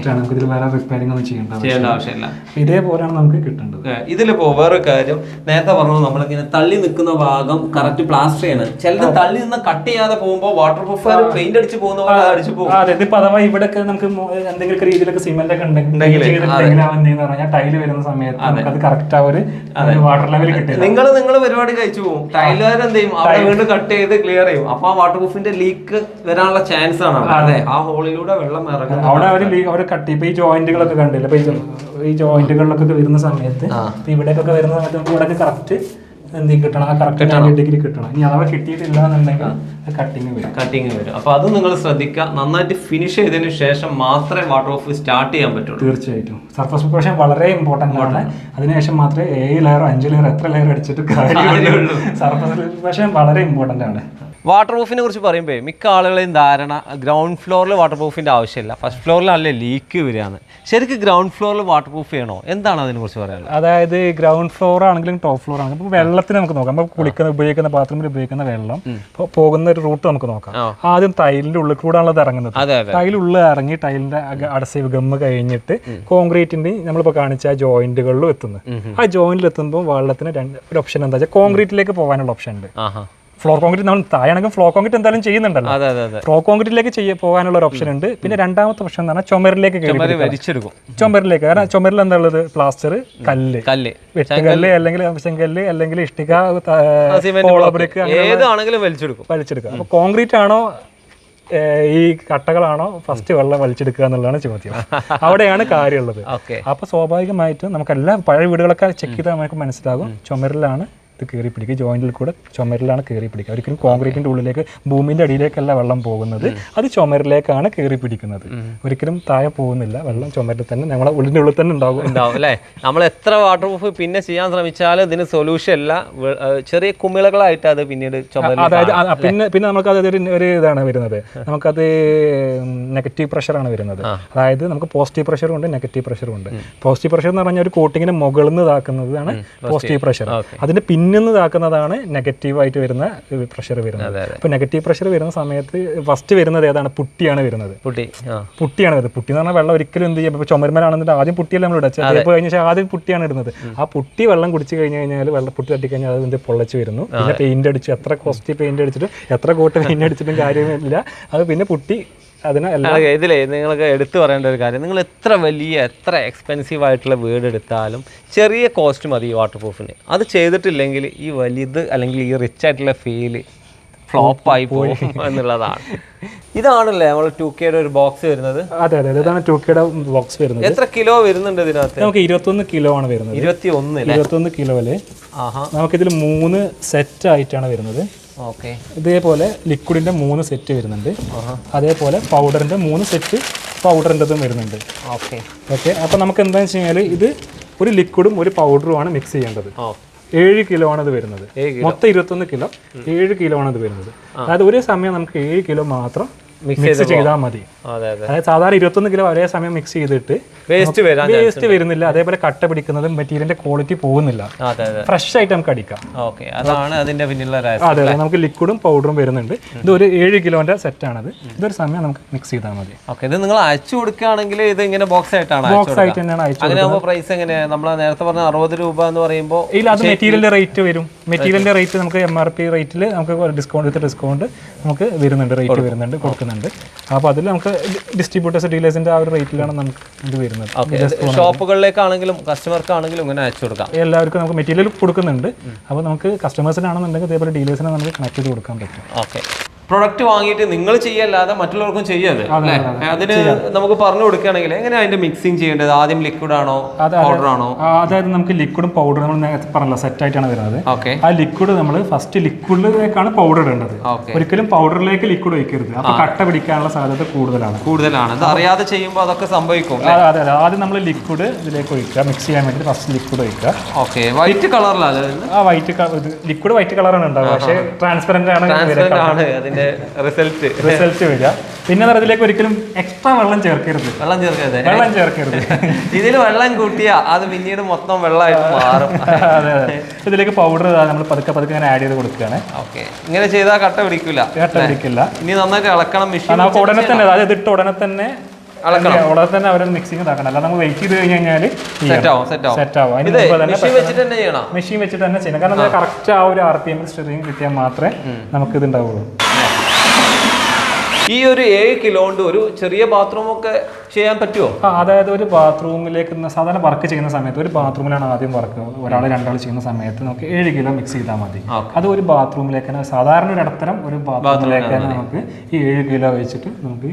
നമുക്ക് ഇതിൽ വേറെ റിപ്പയറിംഗ് ഒന്നും ചെയ്യേണ്ട ആവശ്യമില്ല. ഇതേപോലെയാണ് നമുക്ക് കിട്ടേണ്ടത്. ഇതിലിപ്പോ വേറെ കാര്യം നേരത്തെ പറഞ്ഞു, നമ്മളിങ്ങനെ തള്ളി നിൽക്കുന്ന ഭാഗം കറക്റ്റ് പ്ലാസ്റ്റർ ചെയ്യണം. ചിലത് തള്ളി നിന്ന് കട്ട് ചെയ്യാതെ പോകുമ്പോൾ വാട്ടർ പ്രൂഫ് പെയിന്റ് അടിച്ച് പോകുന്ന പോലെ അടിച്ചു പോകും. അതെ, ഇതിപ്പോ അഥവാ ഇവിടെയൊക്കെ നമുക്ക് എന്തെങ്കിലും രീതിയിലൊക്കെ സിമെന്റ് ഒക്കെ ഉണ്ടെങ്കിൽ ടൈല് വരുന്ന സമയത്ത് നമുക്കത് കറക്റ്റ് ആ ഒരു വാട്ടർ ലെവൽ കിട്ടില്ല. നിങ്ങൾ പരിപാടി കഴിച്ചു പോകും. ടൈലുകാർ എന്ത് ചെയ്യും, അവിടെ വീണ്ടും കട്ട് ചെയ്ത് ക്ലിയർ ചെയ്യും. അപ്പൊ ആ വാട്ടർ പ്രൂഫിന്റെ ലീക്ക് വരാനുള്ള ചാൻസ് ആണ്. അതെ, ആ ഹോളിലൂടെ വെള്ളം ഇറങ്ങും. അവിടെ അവർ കട്ട് ഇപ്പൊ ഈ ജോയിന്റുകളൊക്കെ കണ്ടില്ല, ഇപ്പൊ ഈ ജോയിന്റുകളിലൊക്കെ വരുന്ന സമയത്ത് ഇവിടേക്കൊക്കെ വരുന്ന സമയത്ത് നമുക്ക് ഇവിടെ കറക്റ്റ് എന്തെങ്കിലും കിട്ടണം, ആ കറക്റ്റ് ഡിഗ്രി കിട്ടണം. ഇനി അഥവാ കിട്ടിയിട്ടില്ല എന്നുണ്ടെങ്കിൽ കട്ടിങ് വരും. അപ്പൊ അത് നിങ്ങൾ ശ്രദ്ധിക്കുക. നന്നായിട്ട് ഫിനിഷ് ചെയ്തതിനു ശേഷം മാത്രമേ വാട്ടർ പ്രൂഫ് സ്റ്റാർട്ട് ചെയ്യാൻ പറ്റുള്ളൂ. തീർച്ചയായിട്ടും സർഫസ് പ്രിപ്പറേഷൻ വളരെ ഇമ്പോർട്ടന്റ് ആണ്. അതിനുശേഷം മാത്രമേ 7 ലെയർ 5 ലെയർ എത്ര ലെയർ അടിച്ചിട്ട് കാര്യമുള്ളൂ. സർഫസ് പ്രിപ്പറേഷൻ വളരെ ഇമ്പോർട്ടന്റ് ആണ്. വാട്ടർ പ്രൂഫിനെ കുറിച്ച് പറയുമ്പോൾ മിക്ക ആളുകളെയും ധാരണ ഗ്രൗണ്ട് ഫ്ലോറിൽ വാട്ടർ പ്രൂഫിൻ്റെ ആവശ്യമില്ല, ഫസ്റ്റ് ഫ്ലോറിലല്ലേ ലീക്ക് വരികയാണ്. ശരിക്കും ഗ്രൗണ്ട് ഫ്ലോറിൽ വാട്ടർ പ്രൂഫ് ചെയ്യണോ? എന്താണ് അതിനെ കുറിച്ച് പറയാനുള്ളത്? അതായത് ഗ്രൗണ്ട് ഫ്ലോർ ആണെങ്കിലും ടോപ്പ് ഫ്ലോർ ആണെങ്കിലും ഇപ്പോൾ വെള്ളത്തിന് നമുക്ക് നോക്കാം. നമ്മൾ ഉപയോഗിക്കുന്ന ബാത്റൂമിൽ ഉപയോഗിക്കുന്ന വെള്ളം പോകുന്ന ഒരു റൂട്ട് നമുക്ക് നോക്കാം. ആദ്യം ടൈലിന്റെ ഉള്ളിൽ കൂടാണുള്ളത് ഇറങ്ങുന്നത്. ടൈലുള്ളിൽ ഇറങ്ങി ടൈലിന്റെ അടസീവ് ഗമ്മ് കഴിഞ്ഞിട്ട് കോൺക്രീറ്റിന്റെ നമ്മളിപ്പോൾ കാണിച്ച ആ ജോയിന്റുകളിലും എത്തുന്നു. ആ ജോയിന്റിൽ എത്തുമ്പോൾ വെള്ളത്തിന് ഒരു ഓപ്ഷൻ എന്താ വെച്ചാൽ കോൺക്രീറ്റിലേക്ക് പോകാനുള്ള ഓപ്ഷൻ ഉണ്ട്. ഫ്ലോർ കോൺക്രീറ്റ് നമ്മൾ താഴെയാണെങ്കിൽ ഫ്ലോർ കോൺക്രീറ്റ് എന്തായാലും ചെയ്യുന്നുണ്ടല്ലോ. ഫ്ലോർ കോൺക്രീറ്റിലേക്ക് പോകാനുള്ള ഒരു ഓപ്ഷൻ ഉണ്ട്. പിന്നെ രണ്ടാമത്തെ ഓപ്ഷൻ എന്ന് പറഞ്ഞാൽ ചുമരിലേക്ക് ചുമരിലേക്ക്. കാരണം ചുമരിൽ എന്താ ഉള്ളത്? പ്ലാസ്റ്റർ, കല്ല്, വെട്ടുകല്ല്, അല്ലെങ്കിൽ കല്ല്, അല്ലെങ്കിൽ ഇഷ്ടിക, വലിച്ചെടുക്കുക. അപ്പൊ കോൺക്രീറ്റ് ആണോ ഈ കട്ടകളാണോ ഫസ്റ്റ് വെള്ളം വലിച്ചെടുക്കുക എന്നുള്ളതാണ് ചോദ്യം. അവിടെയാണ് കാര്യമുള്ളത്. അപ്പൊ സ്വാഭാവികമായിട്ടും നമുക്കെല്ലാം പഴയ വീടുകളൊക്കെ ചെക്ക് ചെയ്താൽ നമുക്ക് മനസ്സിലാകും ചുമരിലാണ് ഇത് കയറി പിടിക്കുക. ജോയിന്റിൽ കൂടെ ചുമരിലാണ് കയറി പിടിക്കുക. ഒരിക്കലും കോൺക്രീറ്റിന്റെ ഉള്ളിലേക്ക് ഭൂമിന്റെ അടിയിലേക്കല്ല വെള്ളം പോകുന്നത്, അത് ചുമരിലേക്കാണ് കയറി പിടിക്കുന്നത്. ഒരിക്കലും താഴെ പോകുന്നില്ല, വെള്ളം ചുമരിൽ തന്നെ നമ്മളെ ഉള്ളിന്റെ ഉള്ളിൽ തന്നെ ഉണ്ടാവും അല്ലേ? നമ്മൾ എത്ര വാട്ടർ പ്രൂഫ് പിന്നെ ചെയ്യാൻ ശ്രമിച്ചാലും ഇതിന് സൊല്യൂഷൻ അല്ല. ചെറിയ കുമിളകളായിട്ട് അത് പിന്നീട് അതായത് പിന്നെ നമുക്ക് അതൊരു ഇതാണ് വരുന്നത്. നമുക്കത് നെഗറ്റീവ് പ്രഷറാണ് വരുന്നത്. അതായത് നമുക്ക് പോസിറ്റീവ് പ്രഷറും ഉണ്ട്, നെഗറ്റീവ് പ്രഷറും ഉണ്ട്. പോസിറ്റീവ് പ്രഷർ എന്ന് പറഞ്ഞാൽ ഒരു കോട്ടിങ്ങിന് മുകളിൽ നിന്ന് ഇതാക്കുന്നതാണ് പോസിറ്റീവ് പ്രഷർ. അതിന്റെ നിന്ന് ഇതാക്കുന്നതാണ് നെഗറ്റീവായിട്ട് വരുന്ന പ്രഷർ വരുന്നത്. അപ്പോൾ നെഗറ്റീവ് പ്രഷർ വരുന്ന സമയത്ത് ഫസ്റ്റ് വരുന്നത് ഏതാണ്? പുട്ടിയാണ് വരുന്നത്. പുട്ടി എന്ന് പറഞ്ഞാൽ വെള്ളം ഒരിക്കലും എന്ത് ചെയ്യും, ഇപ്പോൾ ചുമരുമലാണെന്നിട്ട് ആദ്യം പുട്ടിയല്ല നമ്മൾ ഇടുക. ചിലപ്പോൾ കഴിഞ്ഞ ശേഷം ആദ്യം പുട്ടിയാണ് ഇടുന്നത്. ആ പുട്ടി വെള്ളം കുടിച്ച് കഴിഞ്ഞ് കഴിഞ്ഞാൽ പുട്ടി തട്ടിക്കഴിഞ്ഞാൽ അത് എന്ത് പൊള്ളച്ച് വരുന്നു. പിന്നെ പെയിന്റ് അടിച്ച് എത്ര കോസ്റ്റ്ലി പെയിന്റ് അടിച്ചിട്ട് എത്ര കോട്ട് പെയിന്റ് അടിച്ചിട്ടും കാര്യമില്ല, അത് പിന്നെ പുട്ടി. ഇതിലേ നിങ്ങൾക്ക് എടുത്തു പറയേണ്ട ഒരു കാര്യം, നിങ്ങൾ എത്ര എക്സ്പെൻസീവ് ആയിട്ടുള്ള വീട് എടുത്താലും ചെറിയ കോസ്റ്റ് മതി വാട്ടർ പ്രൂഫിന്. അത് ചെയ്തിട്ടില്ലെങ്കിൽ ഈ വലുത് അല്ലെങ്കിൽ ഈ റിച്ച് ആയിട്ടുള്ള ഫീല് ഫ്ലോപ്പായി പോകും എന്നുള്ളതാണ്. ഇതാണല്ലേ നമ്മൾ 2K ഒരു ബോക്സ് വരുന്നത്? അതെ, ഇതാണ് 2K ബോക്സ് വരുന്നത്. എത്ര കിലോ വരുന്നുണ്ട് ഇതിനകത്ത്? നമുക്ക് 21 കിലോ ആണ് വരുന്നത്. 21 കിലോയില് നമുക്കിതിൽ 3 സെറ്റ് ആയിട്ടാണ് വരുന്നത്. ഇതേപോലെ ലിക്വിഡിന്റെ 3 സെറ്റ് വരുന്നുണ്ട്. അതേപോലെ പൗഡറിന്റെ 3 സെറ്റ് പൗഡറിൻ്റെതും വരുന്നുണ്ട്. ഓക്കെ. അപ്പോൾ നമുക്ക് എന്താണെന്ന് വെച്ച് കഴിഞ്ഞാൽ ഇത് ഒരു ലിക്വിഡും ഒരു പൗഡറുമാണ് മിക്സ് ചെയ്യേണ്ടത്. 7 കിലോ ആണ് ഇത് വരുന്നത്. മൊത്തം 21 കിലോ, 7 കിലോ ആണ് ഇത് വരുന്നത്. അതായത് ഒരേ സമയം നമുക്ക് 7 കിലോ മാത്രം മിക്സ് ചെയ്താൽ മതി. അതായത് സാധാരണ 21 കിലോ ഒരേ സമയം മിക്സ് ചെയ്തിട്ട് വേസ്റ്റ് വരുന്നില്ല, അതേപോലെ കട്ട പിടിക്കുന്നതും മെറ്റീരിയലിന്റെ ക്വാളിറ്റി പോകുന്നില്ല, ഫ്രഷ് ആയിട്ട് നമുക്ക് അടിക്കാം. അതാണ് അതിന്റെ പിന്നിലുള്ള അതെ, നമുക്ക് ലിക്വിഡും പൗഡറും വരുന്നുണ്ട്. ഇത് ഒരു 7 കിലോന്റെ സെറ്റ് ആണത്. ഇതൊരു സമയം നമുക്ക് മിക്സ് ചെയ്താൽ മതി. ഇത് നിങ്ങൾ അയച്ചു കൊടുക്കുകയാണെങ്കിൽ ഇത് ഇങ്ങനെ ബോക്സ് ആയിട്ടാണ് ബോക്സ് ആയിട്ട് തന്നെയാണ് അയച്ചു. അങ്ങനെ പ്രൈസ് എങ്ങനെ? നമ്മൾ നേരത്തെ പറഞ്ഞ 60 രൂപ എന്ന് പറയുമ്പോൾ ഇല്ല, അത് മെറ്റീരിയലിന്റെ റേറ്റ് വരും. മെറ്റീരിയലിന്റെ റേറ്റ് നമുക്ക് MRP റേറ്റിൽ നമുക്ക് ഡിസ്കൗണ്ട് നമുക്ക് വരുന്നുണ്ട്, റേറ്റ് വരുന്നുണ്ട്, കൊടുക്കുന്നുണ്ട്. അപ്പോൾ അതിൽ നമുക്ക് ഡിസ്ട്രിബ്യൂട്ടേഴ്സ് ഡീലേഴ്സിന്റെ ആ ഒരു റേറ്റിലാണ് നമുക്ക് ഇത് വരുന്നത്. ഷോപ്പുകളിലേക്കാണെങ്കിലും കസ്റ്റമർക്കാണെങ്കിലും ഇങ്ങനെ അയച്ചു കൊടുക്കാം. എല്ലാവർക്കും നമുക്ക് മെറ്റീരിയൽ കൊടുക്കുന്നുണ്ട്. അപ്പോൾ നമുക്ക് കസ്റ്റമേഴ്സിനാണെന്നുണ്ടെങ്കിൽ ഇതേപോലെ ഡീലേഴ്സിനെ നമുക്ക് കണക്ട് ചെയ്ത് കൊടുക്കാൻ പറ്റും. ഓക്കെ, പ്രൊഡക്റ്റ് വാങ്ങിയിട്ട് നിങ്ങൾ ചെയ്യല്ലാതെ മറ്റുള്ളവർക്കും ചെയ്യരുത് അല്ലേ? അതിന് നമുക്ക് പറഞ്ഞു കൊടുക്കുകയാണെങ്കിൽ എങ്ങനെയാണ് അതിന്റെ മിക്സിങ് ചെയ്യേണ്ടത്? ആദ്യം ലിക്വിഡ് ആണോ പൗഡർ ആണോ? അതായത് നമുക്ക് ലിക്വിഡും പൗഡറും നമ്മൾ നേരത്തെ പറഞ്ഞല്ലോ സെറ്റ് ആയിട്ടാണ് വരുന്നത്. ആ ലിക്വിഡ് നമ്മൾ ഫസ്റ്റ് ലിക്വിഡിലേക്കാണ് പൗഡർ ഇടേണ്ടത്. ഒരിക്കലും പൗഡറിലേക്ക് ലിക്വിഡ് ഒഴിക്കരുത്. അപ്പൊ കട്ട പിടിക്കാനുള്ള സാധ്യത കൂടുതലാണ്. അത് അറിയാതെ ചെയ്യുമ്പോൾ അതൊക്കെ സംഭവിക്കും. അതെ, ആദ്യം നമ്മൾ ലിക്വിഡ് ഇതിലേക്ക് ഒഴിക്കുക. മിക്സ് ചെയ്യാൻ വേണ്ടി ഫസ്റ്റ് ലിക്വിഡ് ഒഴിക്കുക. ഓക്കെ, വൈറ്റ് കളറിലാണ് ലിക്വിഡ് വൈറ്റ് കളറാണ് ഉണ്ടാവുക, പക്ഷേ ട്രാൻസ്പെറന്റ് ആണ് റിസൾട്ട് വരിക. പിന്നെ അതിലേക്ക് ഒരിക്കലും എക്സ്ട്രാ വെള്ളം ചേർക്കരുത്. ഇതിൽ വെള്ളം കൂട്ടിയാ അത് പിന്നീട് മൊത്തം വെള്ളമായിട്ട് മാറും. അതെ, ഇതിലേക്ക് പൗഡർ നമ്മൾ പതുക്കെ ഇങ്ങനെ ആഡ് ചെയ്ത് കൊടുക്കുകയാണ്. ഓക്കെ, ഇങ്ങനെ ചെയ്താൽ കട്ട പിടിക്കില്ല. ഇനി നന്നായിട്ട് ഇളക്കണം. മെഷീൻ ഉടനെ തന്നെ, അതായത് ഇട്ട് ഉടനെ തന്നെ അവരെ മിക്സിംഗ് ഇതാക്കണം. അല്ല നമ്മൾ വെയിറ്റ് ചെയ്ത് കഴിഞ്ഞാൽ സെറ്റ് ആവും. മെഷീൻ വെച്ചിട്ട് തന്നെ ചെയ്യണം. കാരണം കറക്റ്റ് ആ ഒരു RPM സ്റ്റിറിങ് കിട്ടിയാൽ മാത്രമേ നമുക്ക് ഇത് ഉണ്ടാവുള്ളൂ. ഈ ഒരു 7 കിലോ കൊണ്ട് ഒരു ചെറിയ ബാത്റൂം ഒക്കെ ചെയ്യാൻ പറ്റുമോ? അതായത് ഒരു ബാത്റൂമിലേക്ക് സാധാരണ വർക്ക് ചെയ്യുന്ന സമയത്ത് ഒരു ബാത്റൂമിലാണ് ആദ്യം വർക്ക്, ഒരാൾ രണ്ടാൾ ചെയ്യുന്ന സമയത്ത് നമുക്ക് 7 കിലോ മിക്സ് ചെയ്താൽ മതി. അത് ഒരു ബാത്റൂമിലേക്ക് തന്നെ, സാധാരണ ഒരു ഇടത്തരം ഒരു ബാത്റൂമിലേക്ക് തന്നെ നമുക്ക് ഈ 7 കിലോ വെച്ചിട്ട് നമുക്ക്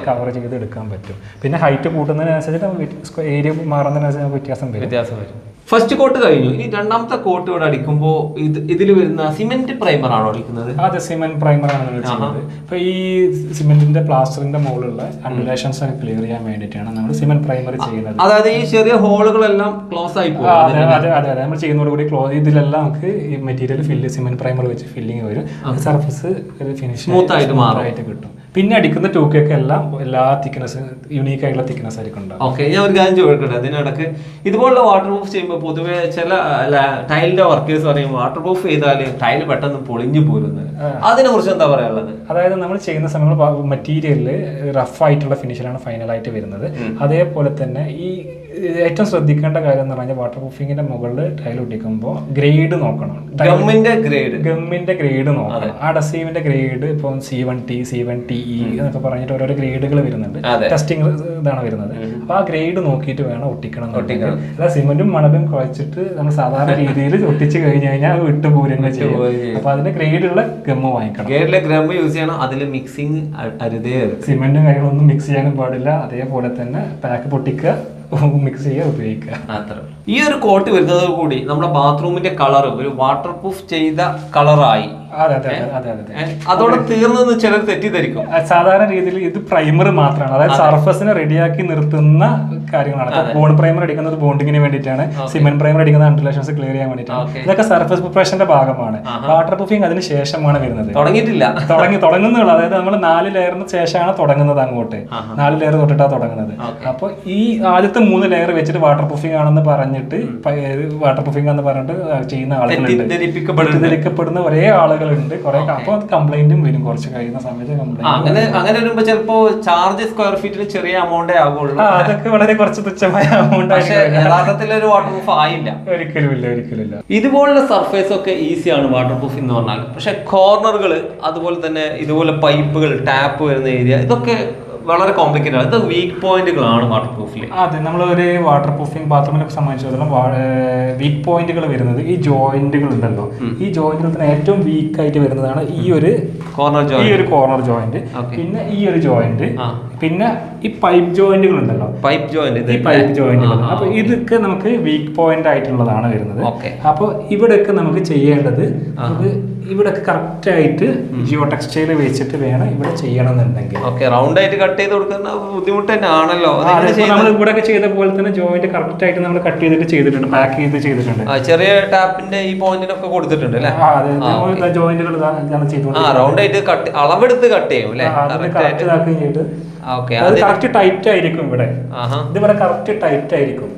കവർ ചെയ്ത് എടുക്കാൻ പറ്റും. പിന്നെ ഹൈറ്റ് കൂട്ടുന്നതിനനുസരിച്ച് ഏരിയ മാറുന്നതിനനുസരിച്ച് വ്യത്യാസം വരും. ഫസ്റ്റ് കോട്ട് കഴിഞ്ഞു. ഇനി രണ്ടാമത്തെ കോട്ട് ഇവിടെ അടിക്കുമ്പോൾ ഇതിൽ വരുന്ന സിമെന്റ് പ്രൈമർ ആണോ അടിക്കുന്നത്? അതെ, സിമെന്റ് പ്രൈമർ ആണ് ചെയ്യുന്നത്. ഇപ്പൊ ഈ സിമെന്റിന്റെ പ്ലാസ്റ്ററിന്റെ മുകളിലുള്ള അൺഡുലേഷൻസ് ക്ലിയർ ചെയ്യാൻ വേണ്ടിയിട്ടാണ് നമ്മൾ സിമെന്റ് പ്രൈമർ ചെയ്യുന്നത്. അതായത് ഈ ചെറിയ ഹോളുകളെല്ലാം ക്ലോസ് ആയി പോകും. അതെ, നമ്മൾ ചെയ്യുന്നതോടുകൂടി ഇതിലെല്ലാം നമുക്ക് ഈ മെറ്റീരിയൽ സിമെന്റ് പ്രൈമർ വെച്ച് ഫില്ലിങ് വരും. സർഫസ് ഫിനിഷ് സ്മൂത്ത് ആയിട്ട് കിട്ടും. പിന്നെ അടിക്കുന്ന ടൂക്കൊക്കെ എല്ലാം എല്ലാ തിക്നെസ്, യുണീക്ക് ആയിട്ടുള്ള തിക്നെസ് ആയിരിക്കും ഉണ്ടാവും. ഓക്കെ, ഞാൻ ഒരു കാര്യം ചോദിക്കട്ടെ. അതിനിടക്ക് ഇതുപോലുള്ള വാട്ടർ പ്രൂഫ് ചെയ്യുമ്പോൾ പൊതുവെ ചില ടൈലിന്റെ വർക്കേഴ്സ് പറയും വാട്ടർ പ്രൂഫ് ചെയ്താൽ ടൈൽ പെട്ടെന്ന് പൊളിഞ്ഞു പോരുന്നത്. അതിനെ കുറിച്ച് എന്താ പറയാനുള്ളത്? അതായത് നമ്മൾ ചെയ്യുന്ന സമയത്ത് മെറ്റീരിയലിൽ റഫ് ആയിട്ടുള്ള ഫിനിഷിലാണ് ഫൈനലായിട്ട് വരുന്നത്. അതേപോലെ തന്നെ ഈ ഏറ്റവും ശ്രദ്ധിക്കേണ്ട കാര്യം എന്ന് പറഞ്ഞാൽ വാട്ടർ പ്രൂഫിങ്ങിന്റെ മുകളിൽ ടൈൽ ഒട്ടിക്കുമ്പോൾ ഗ്രേഡ് നോക്കണം. ഗമ്മിന്റെ ഗ്രേഡ് നോക്കണം. അഡസീവിന്റെ ഗ്രേഡ് ഇപ്പം C1T, C1TE എന്നൊക്കെ പറഞ്ഞിട്ട് ഓരോരോ ഗ്രേഡുകൾ വരുന്നുണ്ട്. ടെസ്റ്റിംഗ് ഇതാണ് വരുന്നത്. അപ്പൊ ആ ഗ്രേഡ് നോക്കിയിട്ട് വേണം ഒട്ടിക്കണം. അല്ല സിമെന്റും മണലും കുഴച്ചിട്ട് നമ്മൾ സാധാരണ രീതിയിൽ ഒട്ടിച്ച് കഴിഞ്ഞു കഴിഞ്ഞാൽ വിട്ടു പോരുന്ന ചെയ്യും. അപ്പൊ അതിന്റെ ഗ്രേഡുള്ള ഗമ്മ് വാങ്ങിക്കണം. ഗമ്മ് യൂസ് ചെയ്യണം. അതിൽ മിക്സിങ് അരുതേ. സിമെന്റും കാര്യങ്ങളൊന്നും മിക്സ് ചെയ്യാനും പാടില്ല. അതേപോലെ തന്നെ പാക്ക് പൊട്ടിക്കുക, മിക്സ് ചെയ്യുക, ഉപയോഗിക്കുക. ഈ ഒരു കോട്ട് വരുന്നത് കൂടി നമ്മുടെ ബാത്റൂമിന്റെ കളർ ഒരു വാട്ടർ പ്രൂഫ് ചെയ്ത കളറായി. അതോടെ തീർന്നെന്ന് ചിലർ തെറ്റിദ്ധരിക്കും. സാധാരണ രീതിയിൽ ഇത് പ്രൈമർ മാത്രമാണ്. അതായത് സർഫസിനെ റെഡിയാക്കി നിർത്തുന്ന കാര്യങ്ങളാണ്. ബോണ്ട് പ്രൈമർ അടിക്കുന്നത് ബോണ്ടിങ്ങിന് വേണ്ടിയിട്ടാണ്. സിമെന്റ് പ്രൈമർ അടിക്കുന്നത് അൺഡുലേഷൻസ് ക്ലിയർ ചെയ്യാൻ വേണ്ടിയിട്ടാണ്. ഇതൊക്കെ സർഫസ് പ്രിപ്പറേഷന്റെ ഭാഗമാണ്. വാട്ടർ പ്രൂഫിംഗ് അതിന് ശേഷമാണ് വരുന്നത്. തുടങ്ങുന്നുള്ളൂ. അതായത് നമ്മൾ 4 ലെയറിന് ശേഷമാണ് തുടങ്ങുന്നത്. അങ്ങോട്ട് 4 ലെയർ തൊട്ടിട്ടാണ് തുടങ്ങുന്നത്. അപ്പൊ ഈ ആദ്യത്തെ 3 ലെയർ വെച്ചിട്ട് വാട്ടർ പ്രൂഫിംഗ് ആണെന്ന് പറഞ്ഞിട്ട് വാട്ടർ പ്രൂഫിംഗ് എന്ന് പറഞ്ഞിട്ട് ചെയ്യുന്ന ആളുകളുണ്ട്. തെറ്റിദ്ധരിക്കപ്പെടുന്ന ഒരേ ആളുകളുണ്ട്. കുറെ അപ്പൊ കംപ്ലൈന്റും വരും കുറച്ച് കഴിയുന്ന സമയത്ത്. അങ്ങനെ വരുമ്പോ ചിലപ്പോ ചാർജ് സ്ക്വയർ ഫീറ്റിൽ ചെറിയ എമൗണ്ടേ ആകുള്ളൂ. അതൊക്കെ വളരെ കുറച്ച് തുച്ഛമായ എമൗണ്ട്. യഥാർത്ഥത്തിൽ ഒരു വാട്ടർ പ്രൂഫ് ആയില്ല. ഒരിക്കലുമില്ല. ഇതുപോലുള്ള സർഫേസ് ഒക്കെ ഈസിയാണ് വാട്ടർ പ്രൂഫ് എന്ന് പറഞ്ഞാൽ. പക്ഷെ കോർണറുകൾ, അതുപോലെ തന്നെ ഇതുപോലെ പൈപ്പുകൾ, ടാപ്പ് വരുന്ന ഏരിയ, ഇതൊക്കെ വളരെ കോംപ്ലിക്കേറ്റഡ് ആണ്. ഇത് വീക്ക് പോയിന്റുകളാണ് വാട്ടർ പ്രൂഫിൽ. അതെ, നമ്മൾ ഒരു വാട്ടർ പ്രൂഫിംഗ് ബാത്റൂമിനെ സംബന്ധിച്ചിടത്തോളം വീക്ക് പോയിന്റുകൾ വരുന്നത് ഈ ജോയിന്റുകൾ ഉണ്ടല്ലോ. ഈ ജോയിന്റുകൾ ഏറ്റവും വീക്ക് ആയിട്ട് വരുന്നതാണ് ഈ ഒരു കോർണർ ജോയിന്റ്, പിന്നെ ഈ ഒരു ജോയിന്റ്, പിന്നെ ഈ പൈപ്പ് ജോയിന്റുകൾ ഉണ്ടല്ലോ. പൈപ്പ് ജോയിന്റുകൾ. അപ്പൊ ഇതൊക്കെ നമുക്ക് വീക്ക് പോയിന്റ് ആയിട്ടുള്ളതാണ് വരുന്നത്. അപ്പൊ ഇവിടെയൊക്കെ നമുക്ക് ചെയ്യേണ്ടത് നമുക്ക് ഇവിടെ കറക്റ്റ് ആയിട്ട് ജിയോ ടെക്സ്റ്റൈൽ വെച്ചിട്ട് വേണം ഇവിടെ ചെയ്യണമെന്നുണ്ടെങ്കിൽ. ഓക്കെ, റൗണ്ട് ആയിട്ട് കട്ട് ചെയ്ത് കൊടുക്കുന്ന ബുദ്ധിമുട്ട് തന്നെ ആണല്ലോ. നമ്മൾ ഇവിടെ ചെയ്ത പോലെ തന്നെ ജോയിന്റ് കറക്റ്റ് ആയിട്ട് നമ്മൾ കട്ട് ചെയ്തിട്ട് ചെയ്തിട്ടുണ്ട്, പാക്ക് ചെയ്ത് ചെയ്തിട്ടുണ്ട്. ചെറിയ ടാപ്പിന്റെ ഈ പോയിന്റിനൊക്കെ കൊടുത്തിട്ടുണ്ട് അല്ലേ? ജോയിന്റുകൾ ചെയ്തുകൊണ്ട് റൗണ്ട് ആയിട്ട് കട്ട് അളവെടുത്ത് കട്ട് ചെയ്യും അല്ലേ? കറക്റ്റ് ടൈറ്റ് ആയിരിക്കും ഇവിടെ. ഇതിവിടെ കറക്റ്റ് ടൈറ്റ് ആയിരിക്കും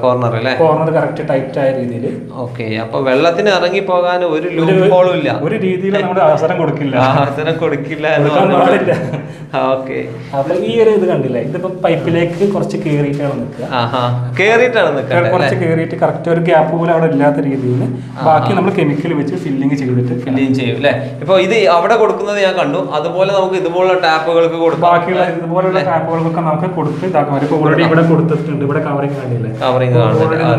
കോർണർ അല്ലേ? കോർണർ കറക്റ്റ് ടൈറ്റ് ആയ രീതിയിൽ. ഓക്കെ, അപ്പൊ വെള്ളത്തിന് ഇറങ്ങി പോകാൻ ഒരു ലൂപ്പ് ഹോളും ഇല്ല, ഒരു രീതിയിൽ നമ്മൾ അവസരം കൊടുക്കില്ല. ഓക്കെ, അപ്പൊ ഈ ഒരു ഇത് കണ്ടില്ലേ, ഇതിപ്പോ പൈപ്പിലേക്ക് കുറച്ച് കേറിയിട്ടാണ് നിൽക്കുക. കുറച്ച് കേറിയിട്ട് കറക്റ്റ് ഒരു ഗ്യാപ്പ് പോലും അവിടെ ഇല്ലാത്ത രീതിയിൽ ബാക്കി നമ്മൾ കെമിക്കൽ വെച്ച് ഫില്ലിങ് ചെയ്തിട്ട് ഫില്ലിങ് ചെയ്യും അല്ലേ? ഇപ്പൊ ഇത് അവിടെ കൊടുക്കുന്നത് ഞാൻ കണ്ടു, അതുപോലെ നമുക്ക് ഇതുപോലുള്ള ടാപ്പുകൾക്ക് കൊടുക്കാം. ബാക്കിയുള്ള ഇതുപോലുള്ള ടാപ്പുകൾക്കൊക്കെ നമുക്ക് കൊടുത്ത് ഇതാക്കാം. ഇപ്പൊ ഓൾറെഡി ഇവിടെ കൊടുത്തിട്ടുണ്ട്, ഇവിടെ കവറിങ് കണ്ടില്ലേ,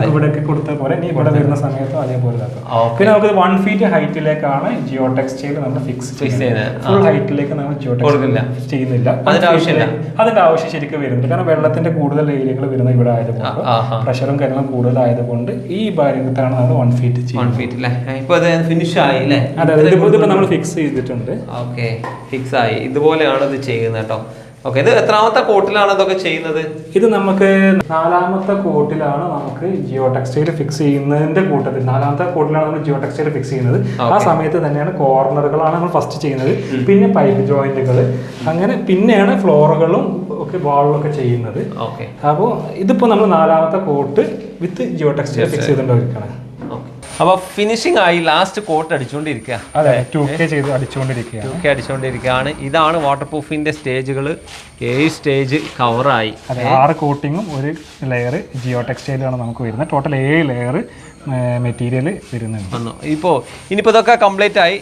ഇവിടെ കൊടുത്ത പോലെ ഇവിടെ വരുന്ന സമയത്തും അതേപോലെ ഇതാക്കാം. പിന്നെ നമുക്ക് 1 ഫീറ്റ് ഹൈറ്റിലേക്കാണ് ജിയോ ടെക്സ്റ്റൈൽ നമ്മൾ ഫിക്സ് ചെയ്യുന്നത്. ഫുൾ ഹൈറ്റിലേക്ക് നമ്മൾ ജിയോ ടെക്സ്റ്റൈൽ ചെയ്യുന്നില്ല, അതിന്റെ ആവശ്യം ശരിക്കും വരുന്നുണ്ട്. കാരണം വെള്ളത്തിന്റെ കൂടുതൽ ഏരിയകൾ വരുന്ന ഇവിടെ ആയതുകൊണ്ട്, പ്രഷറും കാര്യങ്ങളും കൂടുതലായതുകൊണ്ട് ഈ ഭാഗത്താണ് നമ്മൾ 1 ഫീറ്റ് ഫിനിഷ് ആയി. അതെ, ഇതിപ്പോ നമ്മൾ ഫിക്സ് ചെയ്തിട്ടുണ്ട്. ഓക്കെ, ഫിക്സ് ആയി. ഇതുപോലെയാണ് ഇത് ചെയ്യുന്നത് കേട്ടോ. ഓക്കെ, ഇത് എത്രാമത്തെ കോട്ടിലാണ് ഇതൊക്കെ ചെയ്യുന്നത്? ഇത് നമുക്ക് 4ാമത്തെ കോട്ടിലാണ് നമുക്ക് ജിയോ ടെക്സ്റ്റൈൽ ഫിക്സ് ചെയ്യുന്നതിന്റെ കൂട്ടത്തിൽ 4ാമത്തെ കോട്ടിലാണ് നമ്മൾ ജിയോ ടെക്സ്റ്റൈൽ ഫിക്സ് ചെയ്യുന്നത്. ആ സമയത്ത് തന്നെയാണ് കോർണറുകളാണ് നമ്മൾ ഫസ്റ്റ് ചെയ്യുന്നത്, പിന്നെ പൈപ്പ് ജോയിന്റുകൾ, അങ്ങനെ പിന്നെയാണ് ഫ്ലോറുകളും ഒക്കെ വാളിലൊക്കെ ചെയ്യുന്നത്. അപ്പോൾ ഇതിപ്പോ നമ്മൾ 4ാമത്തെ cot with geo textile fix ചെയ്തുകൊണ്ടിരിക്കുകയാണ്. അപ്പൊ ഫിനിഷിംഗ് ആയി, ലാസ്റ്റ് കോട്ട് അടിച്ചുകൊണ്ടിരിക്കുക. അതെ, 2K ചെയ്ത് അടിച്ചുകൊണ്ടിരിക്കുകയാണ്. ഇതാണ് വാട്ടർ പ്രൂഫിന്റെ സ്റ്റേജുകൾ. 7 സ്റ്റേജ് കവറായി. 6 കോട്ടിങ്ങും ഒരു ലെയർ ജിയോ ടെക്സ്റ്റൈലാണ് നമുക്ക് വരുന്നത്. ടോട്ടൽ 7 ലെയർ മെറ്റീരിയൽ വരുന്നുണ്ട്. ഇനിയിപ്പോൾ ഇതൊക്കെ കംപ്ലീറ്റ് ആയി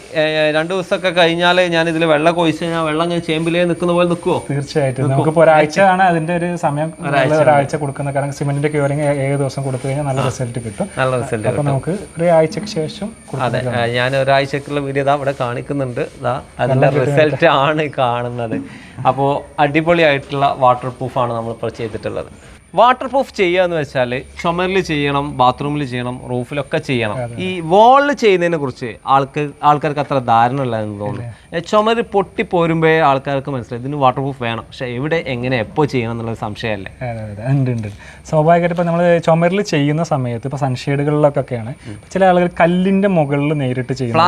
2 ദിവസമൊക്കെ കഴിഞ്ഞാൽ ഞാൻ ഇതിൽ വെള്ളം ഒഴിച്ച് കഴിഞ്ഞാൽ വെള്ളം ഇങ്ങനെ ചേമ്പിലേ നിൽക്കുന്ന പോലെ നിൽക്കുമോ? തീർച്ചയായിട്ടും. നമുക്കിപ്പോൾ ഒരാഴ്ച ആണ് അതിന്റെ ഒരു സമയം, ഒരാഴ്ച കൊടുക്കുന്ന. കാരണം സിമെന്റിന്റെ ക്യൂറിങ് 7 ദിവസം കൊടുത്തു കഴിഞ്ഞാൽ നല്ല റിസൾട്ട് കിട്ടും. അപ്പോൾ നമുക്ക് ഒരാഴ്ചക്ക് ശേഷം. അതെ, ഞാൻ ഒരാഴ്ചക്കുള്ള വീഡിയോ ഇതാ ഇവിടെ കാണിക്കുന്നുണ്ട്. അതിന്റെ റിസൾട്ട് ആണ് കാണുന്നത്. അപ്പോൾ അടിപൊളിയായിട്ടുള്ള വാട്ടർ പ്രൂഫാണ് നമ്മളിപ്പോൾ ചെയ്തിട്ടുള്ളത്. വാട്ടർ പ്രൂഫ് ചെയ്യുക എന്ന് വെച്ചാൽ ചുമരിൽ ചെയ്യണം, ബാത്റൂമിൽ ചെയ്യണം, റൂഫിലൊക്കെ ചെയ്യണം. ഈ വാളിൽ ചെയ്യുന്നതിനെ കുറിച്ച് ആൾക്കാർക്ക് അത്ര ധാരണ ഉള്ളതെന്ന് തോന്നുന്നു. ചുമര് പൊട്ടി പോരുമ്പോഴേ ആൾക്കാർക്ക് മനസ്സിലായി ഇതിന് വാട്ടർ പ്രൂഫ് വേണം, പക്ഷെ എവിടെ എങ്ങനെ എപ്പോൾ ചെയ്യണം എന്നുള്ളത് സംശയമല്ലേ? ഉണ്ട്. സ്വാഭാവികമായിട്ട് ഇപ്പോൾ നമ്മൾ ചുമരിൽ ചെയ്യുന്ന സമയത്ത് ഇപ്പോൾ സൺഷെയ്ഡുകളിലൊക്കെയാണ് ചില ആളുകൾ കല്ലിന്റെ മുകളിൽ നേരിട്ട് ചെയ്യുന്നത്,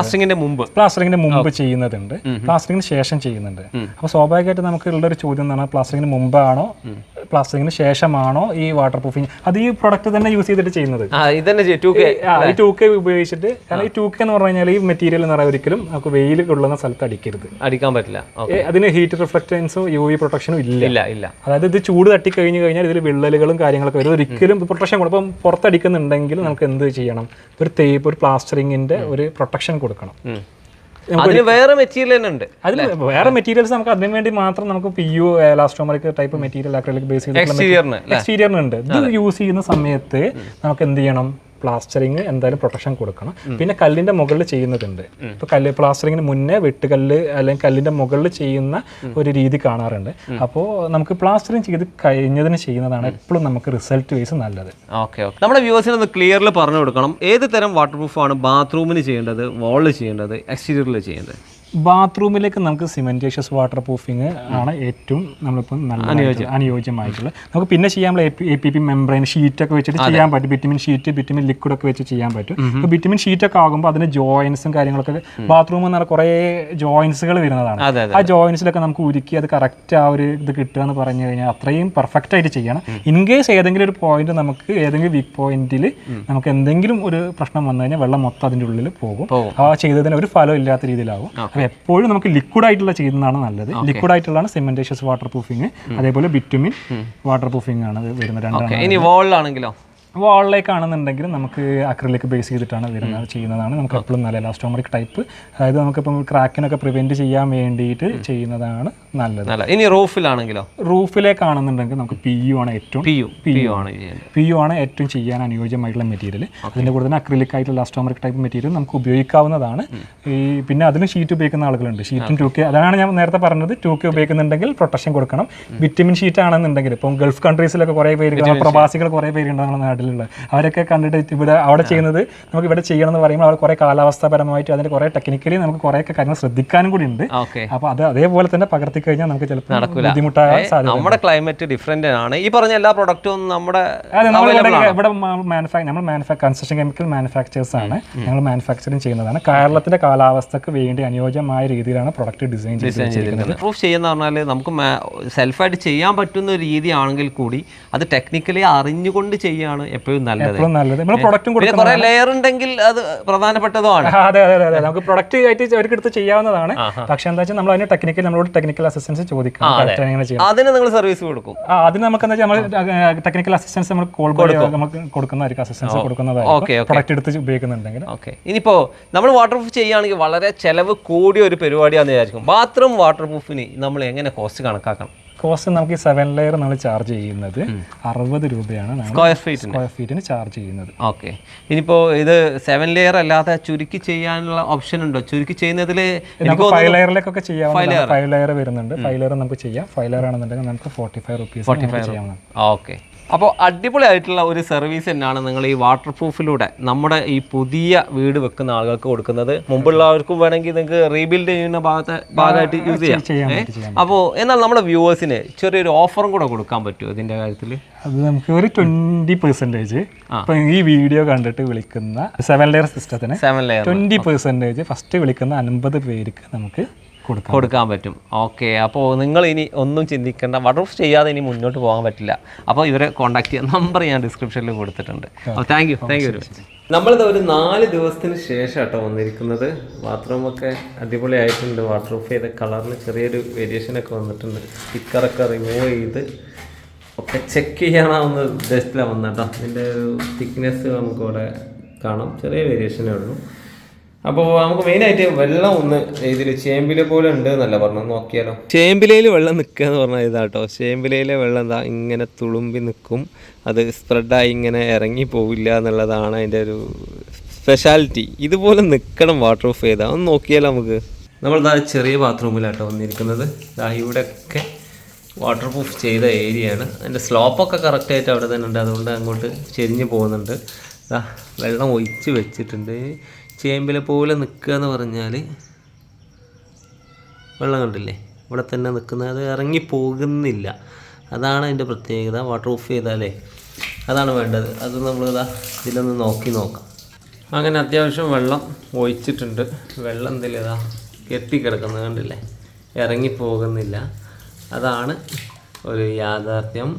പ്ലാസ്റ്ററിങ്ങിന്റെ മുമ്പ് ചെയ്യുന്നതുണ്ട്, പ്ലാസ്റ്ററിങ്ങിന് ശേഷം ചെയ്യുന്നുണ്ട്. അപ്പോൾ സ്വാഭാവികമായിട്ട് നമുക്ക് ഉള്ളൊരു ചോദ്യം എന്ന് പറഞ്ഞാൽ പ്ലാസ്റ്ററിങ്ങിന് മുമ്പാണോ പ്ലാസ്റ്ററിങ്ങിന് ശേഷമാണോ ഈ വാട്ടർ പ്രൂഫിങ്? അത് ഈ പ്രൊഡക്റ്റ് തന്നെ യൂസ് ചെയ്തിട്ട് ചെയ്യുന്നത്. 2K ഉപയോഗിച്ചിട്ട്. കാരണം ഈ 2K എന്ന് പറഞ്ഞു കഴിഞ്ഞാൽ ഈ മെറ്റീരിയൽ എന്ന് പറയുന്നത് ഒരിക്കലും നമുക്ക് വെയിൽ കൊള്ളുന്ന സ്ഥലത്ത് അടിക്കാൻ പറ്റില്ല. അതിന് ഹീറ്റ് റിഫ്ലക്റ്റൻസും UV പ്രൊട്ടക്ഷനും ഇല്ല. അതായത് ഇത് ചൂട് തട്ടി കഴിഞ്ഞ് കഴിഞ്ഞാൽ ഇതിൽ വിള്ളലുകളും കാര്യങ്ങളൊക്കെ വരും. ഒരിക്കലും പ്രൊട്ടക്ഷൻ കൊടുക്കും. ഇപ്പം പുറത്തടിക്കുന്നുണ്ടെങ്കിൽ നമുക്ക് എന്ത് ചെയ്യണം? ഒരു തേപ്പ്, ഒരു പ്ലാസ്റ്ററിങ്ങിന്റെ ഒരു പ്രൊട്ടക്ഷൻ കൊടുക്കണം. അതിന് വേറെ മെറ്റീരിയൽ തന്നെ ഉണ്ട്. അതിന് വേറെ മെറ്റീരിയൽസ് നമുക്ക് അതിന് വേണ്ടി മാത്രം നമുക്ക് PU elastomeric type material acrylic base എക്സ്റ്റീരിയറിനുണ്ട്. ഇത് യൂസ് ചെയ്യുന്ന സമയത്ത് നമുക്ക് എന്ത് ചെയ്യണം? പ്ലാസ്റ്ററിങ് എന്തായാലും പ്രൊട്ടക്ഷൻ കൊടുക്കണം. പിന്നെ കല്ലിന്റെ മുകളിൽ ചെയ്യുന്നതുണ്ട്. ഇപ്പൊ പ്ലാസ്റ്ററിങ്ങിന് മുന്നേ വെട്ടുകല്ല് അല്ലെങ്കിൽ കല്ലിന്റെ മുകളിൽ ചെയ്യുന്ന ഒരു രീതി കാണാറുണ്ട്. അപ്പോൾ നമുക്ക് പ്ലാസ്റ്ററിങ് ചെയ്ത് കഴിഞ്ഞതിന് ചെയ്യുന്നതാണ് എപ്പോഴും നമുക്ക് റിസൾട്ട് വൈസ് നല്ലത്. ഓക്കെ, നമ്മുടെ വ്യൂവേഴ്സിന് ഒന്ന് ക്ലിയർലി പറഞ്ഞു കൊടുക്കണം, ഏത് തരം വാട്ടർ പ്രൂഫാണ് ബാത്റൂമിന് ചെയ്യേണ്ടത്, വാളിൽ ചെയ്യേണ്ടത്, എക്സ്റ്റീരിയറിൽ ചെയ്യേണ്ടത്? ബാത്റൂമിലേക്ക് നമുക്ക് സിമെന്റേഷ്യസ് വാട്ടർ പ്രൂഫിങ് ആണ് ഏറ്റവും നമ്മളിപ്പം നല്ല അനുയോജ്യമായിട്ടുള്ളത്. നമുക്ക് പിന്നെ ചെയ്യാൻ APP മെംബ്രെയിൻ ഷീറ്റൊക്കെ വെച്ചിട്ട് ചെയ്യാൻ പറ്റും. ബിറ്റുമിൻ ഷീറ്റ്, ബിറ്റുമിൻ ലിക്വിഡ് ഒക്കെ വെച്ച് ചെയ്യാൻ പറ്റും. ഇപ്പോൾ ബിറ്റുമിൻ ഷീറ്റൊക്കെ ആകുമ്പോൾ അതിന് ജോയിൻസും കാര്യങ്ങളൊക്കെ ബാത്റൂം എന്ന് പറഞ്ഞാൽ കുറേ ജോയിൻസുകൾ വരുന്നതാണ്. ആ ജോയിൻസിലൊക്കെ നമുക്ക് ഉരുക്കി അത് കറക്റ്റ് ആ ഒരു ഇത് കിട്ടുക എന്ന് പറഞ്ഞു കഴിഞ്ഞാൽ അത്രയും പെർഫെക്റ്റ് ആയിട്ട് ചെയ്യണം. ഇൻ കേസ് ഏതെങ്കിലും ഒരു പോയിന്റ് നമുക്ക് ഏതെങ്കിലും വീക്ക് പോയിന്റിൽ നമുക്ക് എന്തെങ്കിലും ഒരു പ്രശ്നം വന്നു കഴിഞ്ഞാൽ വെള്ളം മൊത്തം അതിൻ്റെ ഉള്ളിൽ പോകും. ആ ചെയ്തതിന് ഒരു ഫലം ഇല്ലാത്ത രീതിയിലാവും. എപ്പോഴും നമുക്ക് ലിക്വിഡ് ആയിട്ടുള്ള ചെയ്യുന്നതാണ് നല്ലത്. ലിക്വിഡ് ആയിട്ടുള്ളതാണ് സിമെന്റേഷ്യസ് വാട്ടർ പ്രൂഫിങ്, അതേപോലെ ബിറ്റുമിൻ വാട്ടർ പ്രൂഫിംഗ് ആണ് വരുന്നത്. രണ്ടാണ്. വാളിലേക്കാണെന്നുണ്ടെങ്കിൽ നമുക്ക് അക്രിലിക് ബേസ് ചെയ്തിട്ടാണ് ചെയ്യുന്നതാണ്. നമുക്ക് എപ്പോഴും നല്ല എലാസ്റ്റോമറിക് ടൈപ്പ്, അതായത് നമുക്കിപ്പം ക്രാക്കിനൊക്കെ പ്രിവെന്റ് ചെയ്യാൻ വേണ്ടിയിട്ട് ചെയ്യുന്നതാണ് നല്ലത്. ഇനി റൂഫിലാണെങ്കിലോ? റൂഫിലേക്കാണെന്നുണ്ടെങ്കിൽ നമുക്ക് PU ആണ് ഏറ്റവും ചെയ്യാൻ അനുയോജ്യമായിട്ടുള്ള മെറ്റീരിയൽ. അതിൻ്റെ കൂടെ തന്നെ അക്രിലിക് ആയിട്ടുള്ള എലാസ്റ്റോമറിക് ടൈപ്പ് മെറ്റീരിയൽ നമുക്ക് ഉപയോഗിക്കാവുന്നതാണ്. പിന്നെ അതിന് ഷീറ്റ് ഉപയോഗിക്കുന്ന ആളുകളുണ്ട്. ഷീറ്റും 2K, അതാണ് ഞാൻ നേരത്തെ പറഞ്ഞത്. 2K ഉപയോഗിക്കുന്നുണ്ടെങ്കിൽ പ്രൊട്ടക്ഷൻ കൊടുക്കണം. വിറ്റമിൻ ഷീറ്റ് ആണെന്നുണ്ടെങ്കിൽ ഇപ്പം ഗൾഫ് കൺട്രീസിലൊക്കെ കുറേ പേര്, പ്രവാസികൾ കുറേ പേരുണ്ട് നമ്മുടെ നാട്ടിൽ. നാട്ടിലുള്ളത്. അവരൊക്കെ കണ്ടിട്ട് ഇവിടെ അവിടെ ചെയ്യുന്നത് നമുക്ക് ഇവിടെ ചെയ്യണം എന്ന് പറയുമ്പോൾ അവർ കുറേ കാലാവസ്ഥാപരമായിട്ട് അതിന് കുറേ ടെക്നിക്കലി നമുക്ക് കുറേയൊക്കെ കാര്യങ്ങൾ ശ്രദ്ധിക്കാനും കൂടി ഉണ്ട്. അപ്പോൾ അത് അതേപോലെ തന്നെ പകർത്തി കഴിഞ്ഞാൽ നമുക്ക് ചിലപ്പോൾ ബുദ്ധിമുട്ടാകാൻ സാധ്യത. നമ്മുടെ ക്ലൈമറ്റ് ഡിഫറെന്റ് ആണ്. ഈ പറഞ്ഞ എല്ലാ പ്രൊഡക്റ്റും നമ്മുടെ ഇവിടെ നമ്മൾ കൺസ്ട്രക്ഷൻ കെമിക്കൽ മാനുഫാക്ചേഴ്സ് ആണ്. ഞങ്ങൾ മാനുഫാക്ചറിങ് ചെയ്യുന്നതാണ്. കേരളത്തിന്റെ കാലാവസ്ഥക്ക് വേണ്ടി അനുയോജ്യമായ രീതിയിലാണ് പ്രൊഡക്റ്റ് ഡിസൈൻ ചെയ്തിരിക്കുന്നത്. പ്രൂഫ് ചെയ്യുന്ന പറഞ്ഞാൽ നമുക്ക് സെൽഫായിട്ട് ചെയ്യാൻ പറ്റുന്ന ഒരു രീതിയാണെങ്കിൽ കൂടി അത് ടെക്നിക്കലി അറിഞ്ഞുകൊണ്ട് ചെയ്യാണ് എപ്പോഴും നല്ലത്. നമ്മൾ പ്രൊഡക്റ്റും കുറെ ലെയർ ഉണ്ടെങ്കിൽ അത് പ്രധാനപ്പെട്ടതുമാണ്. അതെ അതെ അതെ നമുക്ക് പ്രൊഡക്റ്റ് ആയിട്ട് അവർക്ക് എടുത്ത് ചെയ്യാവുന്നതാണ്. പക്ഷെ എന്താ വെച്ചാൽ നമ്മൾ അതിന് നമ്മളോട് ടെക്നിക്കൽ അസിസ്റ്റൻസ് ചോദിക്കാം. അതിന് നിങ്ങൾ സർവീസ് കൊടുക്കും. അതിന് നമുക്ക് എന്താ വെച്ചാൽ നമ്മൾ ടെക്നിക്കൽ അസിസ്റ്റൻസ് നമ്മൾ കോൾ നമുക്ക് കൊടുക്കുന്നതായിരിക്കും. അസിസ്റ്റൻസ് കൊടുക്കുന്നതായിരിക്കും പ്രൊഡക്റ്റ് എടുത്ത് ഉപയോഗിക്കുന്നുണ്ടെങ്കിൽ. ഓക്കെ, ഇനിയിപ്പോൾ നമ്മൾ വാട്ടർ പ്രൂഫ് ചെയ്യുകയാണെങ്കിൽ വളരെ ചെലവ് കൂടിയ ഒരു പരിപാടിയാണെന്ന് വിചാരിക്കും. ബാത്റൂം വാട്ടർ പ്രൂഫിന് നമ്മൾ എങ്ങനെ കോസ്റ്റ് കണക്കാക്കണം? കോസ്റ്റ് നമുക്ക് ഈ 7 ലെയർ നമ്മൾ ചാർജ് ചെയ്യുന്നത് 60 രൂപയാണ് സ്ക്വയർ ഫീറ്റിന് ചാർജ് ചെയ്യുന്നത്. ഓക്കെ, ഇനിയിപ്പോൾ ഇത് 7 ലെയർ അല്ലാതെ ചുരുക്കി ചെയ്യാനുള്ള ഓപ്ഷൻ ഉണ്ടോ? ചുരുക്കി ചെയ്യുന്നതിൽ 5 ലെയറിലേക്കൊക്കെ ചെയ്യാവുന്ന 5 ലെയർ വരുന്നുണ്ട്. 5 ലെയർ നമുക്ക് ചെയ്യാം. 5 ലെയർ ആണെന്നുണ്ടെങ്കിൽ നമുക്ക് 45 റുപ്പീസ് ചെയ്യാവുന്നതാണ്. ഓക്കെ, അപ്പോൾ അടിപൊളിയായിട്ടുള്ള ഒരു സർവീസ് തന്നെയാണ് നിങ്ങൾ ഈ വാട്ടർ പ്രൂഫിലൂടെ നമ്മുടെ ഈ പുതിയ വീട് വെക്കുന്ന ആളുകൾക്ക് കൊടുക്കുന്നത്. മുമ്പുള്ളവർക്കും വേണമെങ്കിൽ നിങ്ങൾക്ക് റീബിൽഡ് ചെയ്യുന്ന ഭാഗമായിട്ട് യൂസ് ചെയ്യാം. അപ്പോൾ എന്നാൽ നമ്മുടെ വ്യൂവേഴ്സിന് ചെറിയൊരു ഓഫറും കൂടെ കൊടുക്കാൻ പറ്റുമോ ഇതിൻ്റെ കാര്യത്തിൽ? അത് നമുക്ക് ഒരു 20% ഇപ്പം ഈ വീഡിയോ കണ്ടിട്ട് വിളിക്കുന്ന 7 ലെയർ സിസ്റ്റത്തിന് 20% ഫസ്റ്റ് വിളിക്കുന്ന 50 പേർക്ക് നമുക്ക് കൊടുക്കാൻ പറ്റും. ഓക്കെ, അപ്പോൾ നിങ്ങൾ ഇനി ഒന്നും ചിന്തിക്കേണ്ട, വാട്ടർ പ്രൂഫ് ചെയ്യാതെ ഇനി മുന്നോട്ട് പോകാൻ പറ്റില്ല. അപ്പോൾ ഇവരെ കോൺടാക്ട് ചെയ്യാൻ നമ്പർ ഞാൻ ഡിസ്ക്രിപ്ഷനിൽ കൊടുത്തിട്ടുണ്ട്. അപ്പോൾ താങ്ക് യു വെരി മച്ച്. നമ്മളിത് ഒരു 4 ദിവസത്തിന് ശേഷം കേട്ടോ വന്നിരിക്കുന്നത്. ബാത്റൂമൊക്കെ അടിപൊളിയായിട്ടുണ്ട്. വാട്ടർ പ്രൂഫ് ചെയ്ത കളറിൽ ചെറിയൊരു വേരിയേഷനൊക്കെ വന്നിട്ടുണ്ട്. സ്റ്റിക്കറൊക്കെ റിമൂവ് ചെയ്ത് ഒക്കെ ചെക്ക് ചെയ്യാനാവുന്ന ഉദ്ദേശത്തിലാണ് വന്നത് കേട്ടോ. ഇതിൻ്റെ ഒരു തിക്നെസ് നമുക്കിവിടെ കാണാം, ചെറിയ വേരിയേഷനേ ഉള്ളൂ. അപ്പോൾ നമുക്ക് മെയിനായിട്ട് വെള്ളം ഒന്ന് ഇതിൽ ചേമ്പില പോലെ ഉണ്ട് എന്നല്ല പറഞ്ഞു, നോക്കിയാലോ. ചേമ്പിലയിൽ വെള്ളം നിൽക്കുക എന്ന് പറഞ്ഞാൽ ഇതാട്ടോ. ചേമ്പിലയിലെ വെള്ളം എന്താ ഇങ്ങനെ തുളുമ്പി നിൽക്കും, അത് സ്പ്രെഡായി ഇങ്ങനെ ഇറങ്ങി പോവില്ല എന്നുള്ളതാണ് അതിൻ്റെ ഒരു സ്പെഷ്യാലിറ്റി. ഇതുപോലെ നിൽക്കണം വാട്ടർ പ്രൂഫ് ചെയ്താൽ. ഒന്ന് നോക്കിയാലോ നമുക്ക്. നമ്മളിതാ ചെറിയ ബാത്റൂമിലാട്ടോ വന്നിരിക്കുന്നത്. ഇവിടെയൊക്കെ വാട്ടർ പ്രൂഫ് ചെയ്ത ഏരിയയാണ്. അതിൻ്റെ സ്ലോപ്പൊക്കെ കറക്റ്റായിട്ട് അവിടെ തന്നെ ഉണ്ട്, അതുകൊണ്ട് അങ്ങോട്ട് ചെരിഞ്ഞ് പോകുന്നുണ്ട്. വെള്ളം ഒഴിച്ച് വെച്ചിട്ടുണ്ട്. ചേമ്പില പോലെ നിൽക്കുക എന്ന് പറഞ്ഞാൽ വെള്ളം കണ്ടില്ലേ ഇവിടെ തന്നെ നിൽക്കുന്നത്, അത് ഇറങ്ങി പോകുന്നില്ല. അതാണ് അതിൻ്റെ പ്രത്യേകത. വാട്ടർ ഓഫ് ചെയ്താലേ അതാണ് വേണ്ടത്. അത് നമ്മളിതാ ഇതിലൊന്ന് നോക്കാം. അങ്ങനെ അത്യാവശ്യം വെള്ളം ഒഴിച്ചിട്ടുണ്ട്. വെള്ളം എന്തെങ്കിലും ഇതാ കെട്ടിക്കിടക്കുന്നത് കണ്ടില്ലേ, ഇറങ്ങി പോകുന്നില്ല. അതാണ് ഒരു യാഥാർത്ഥ്യം.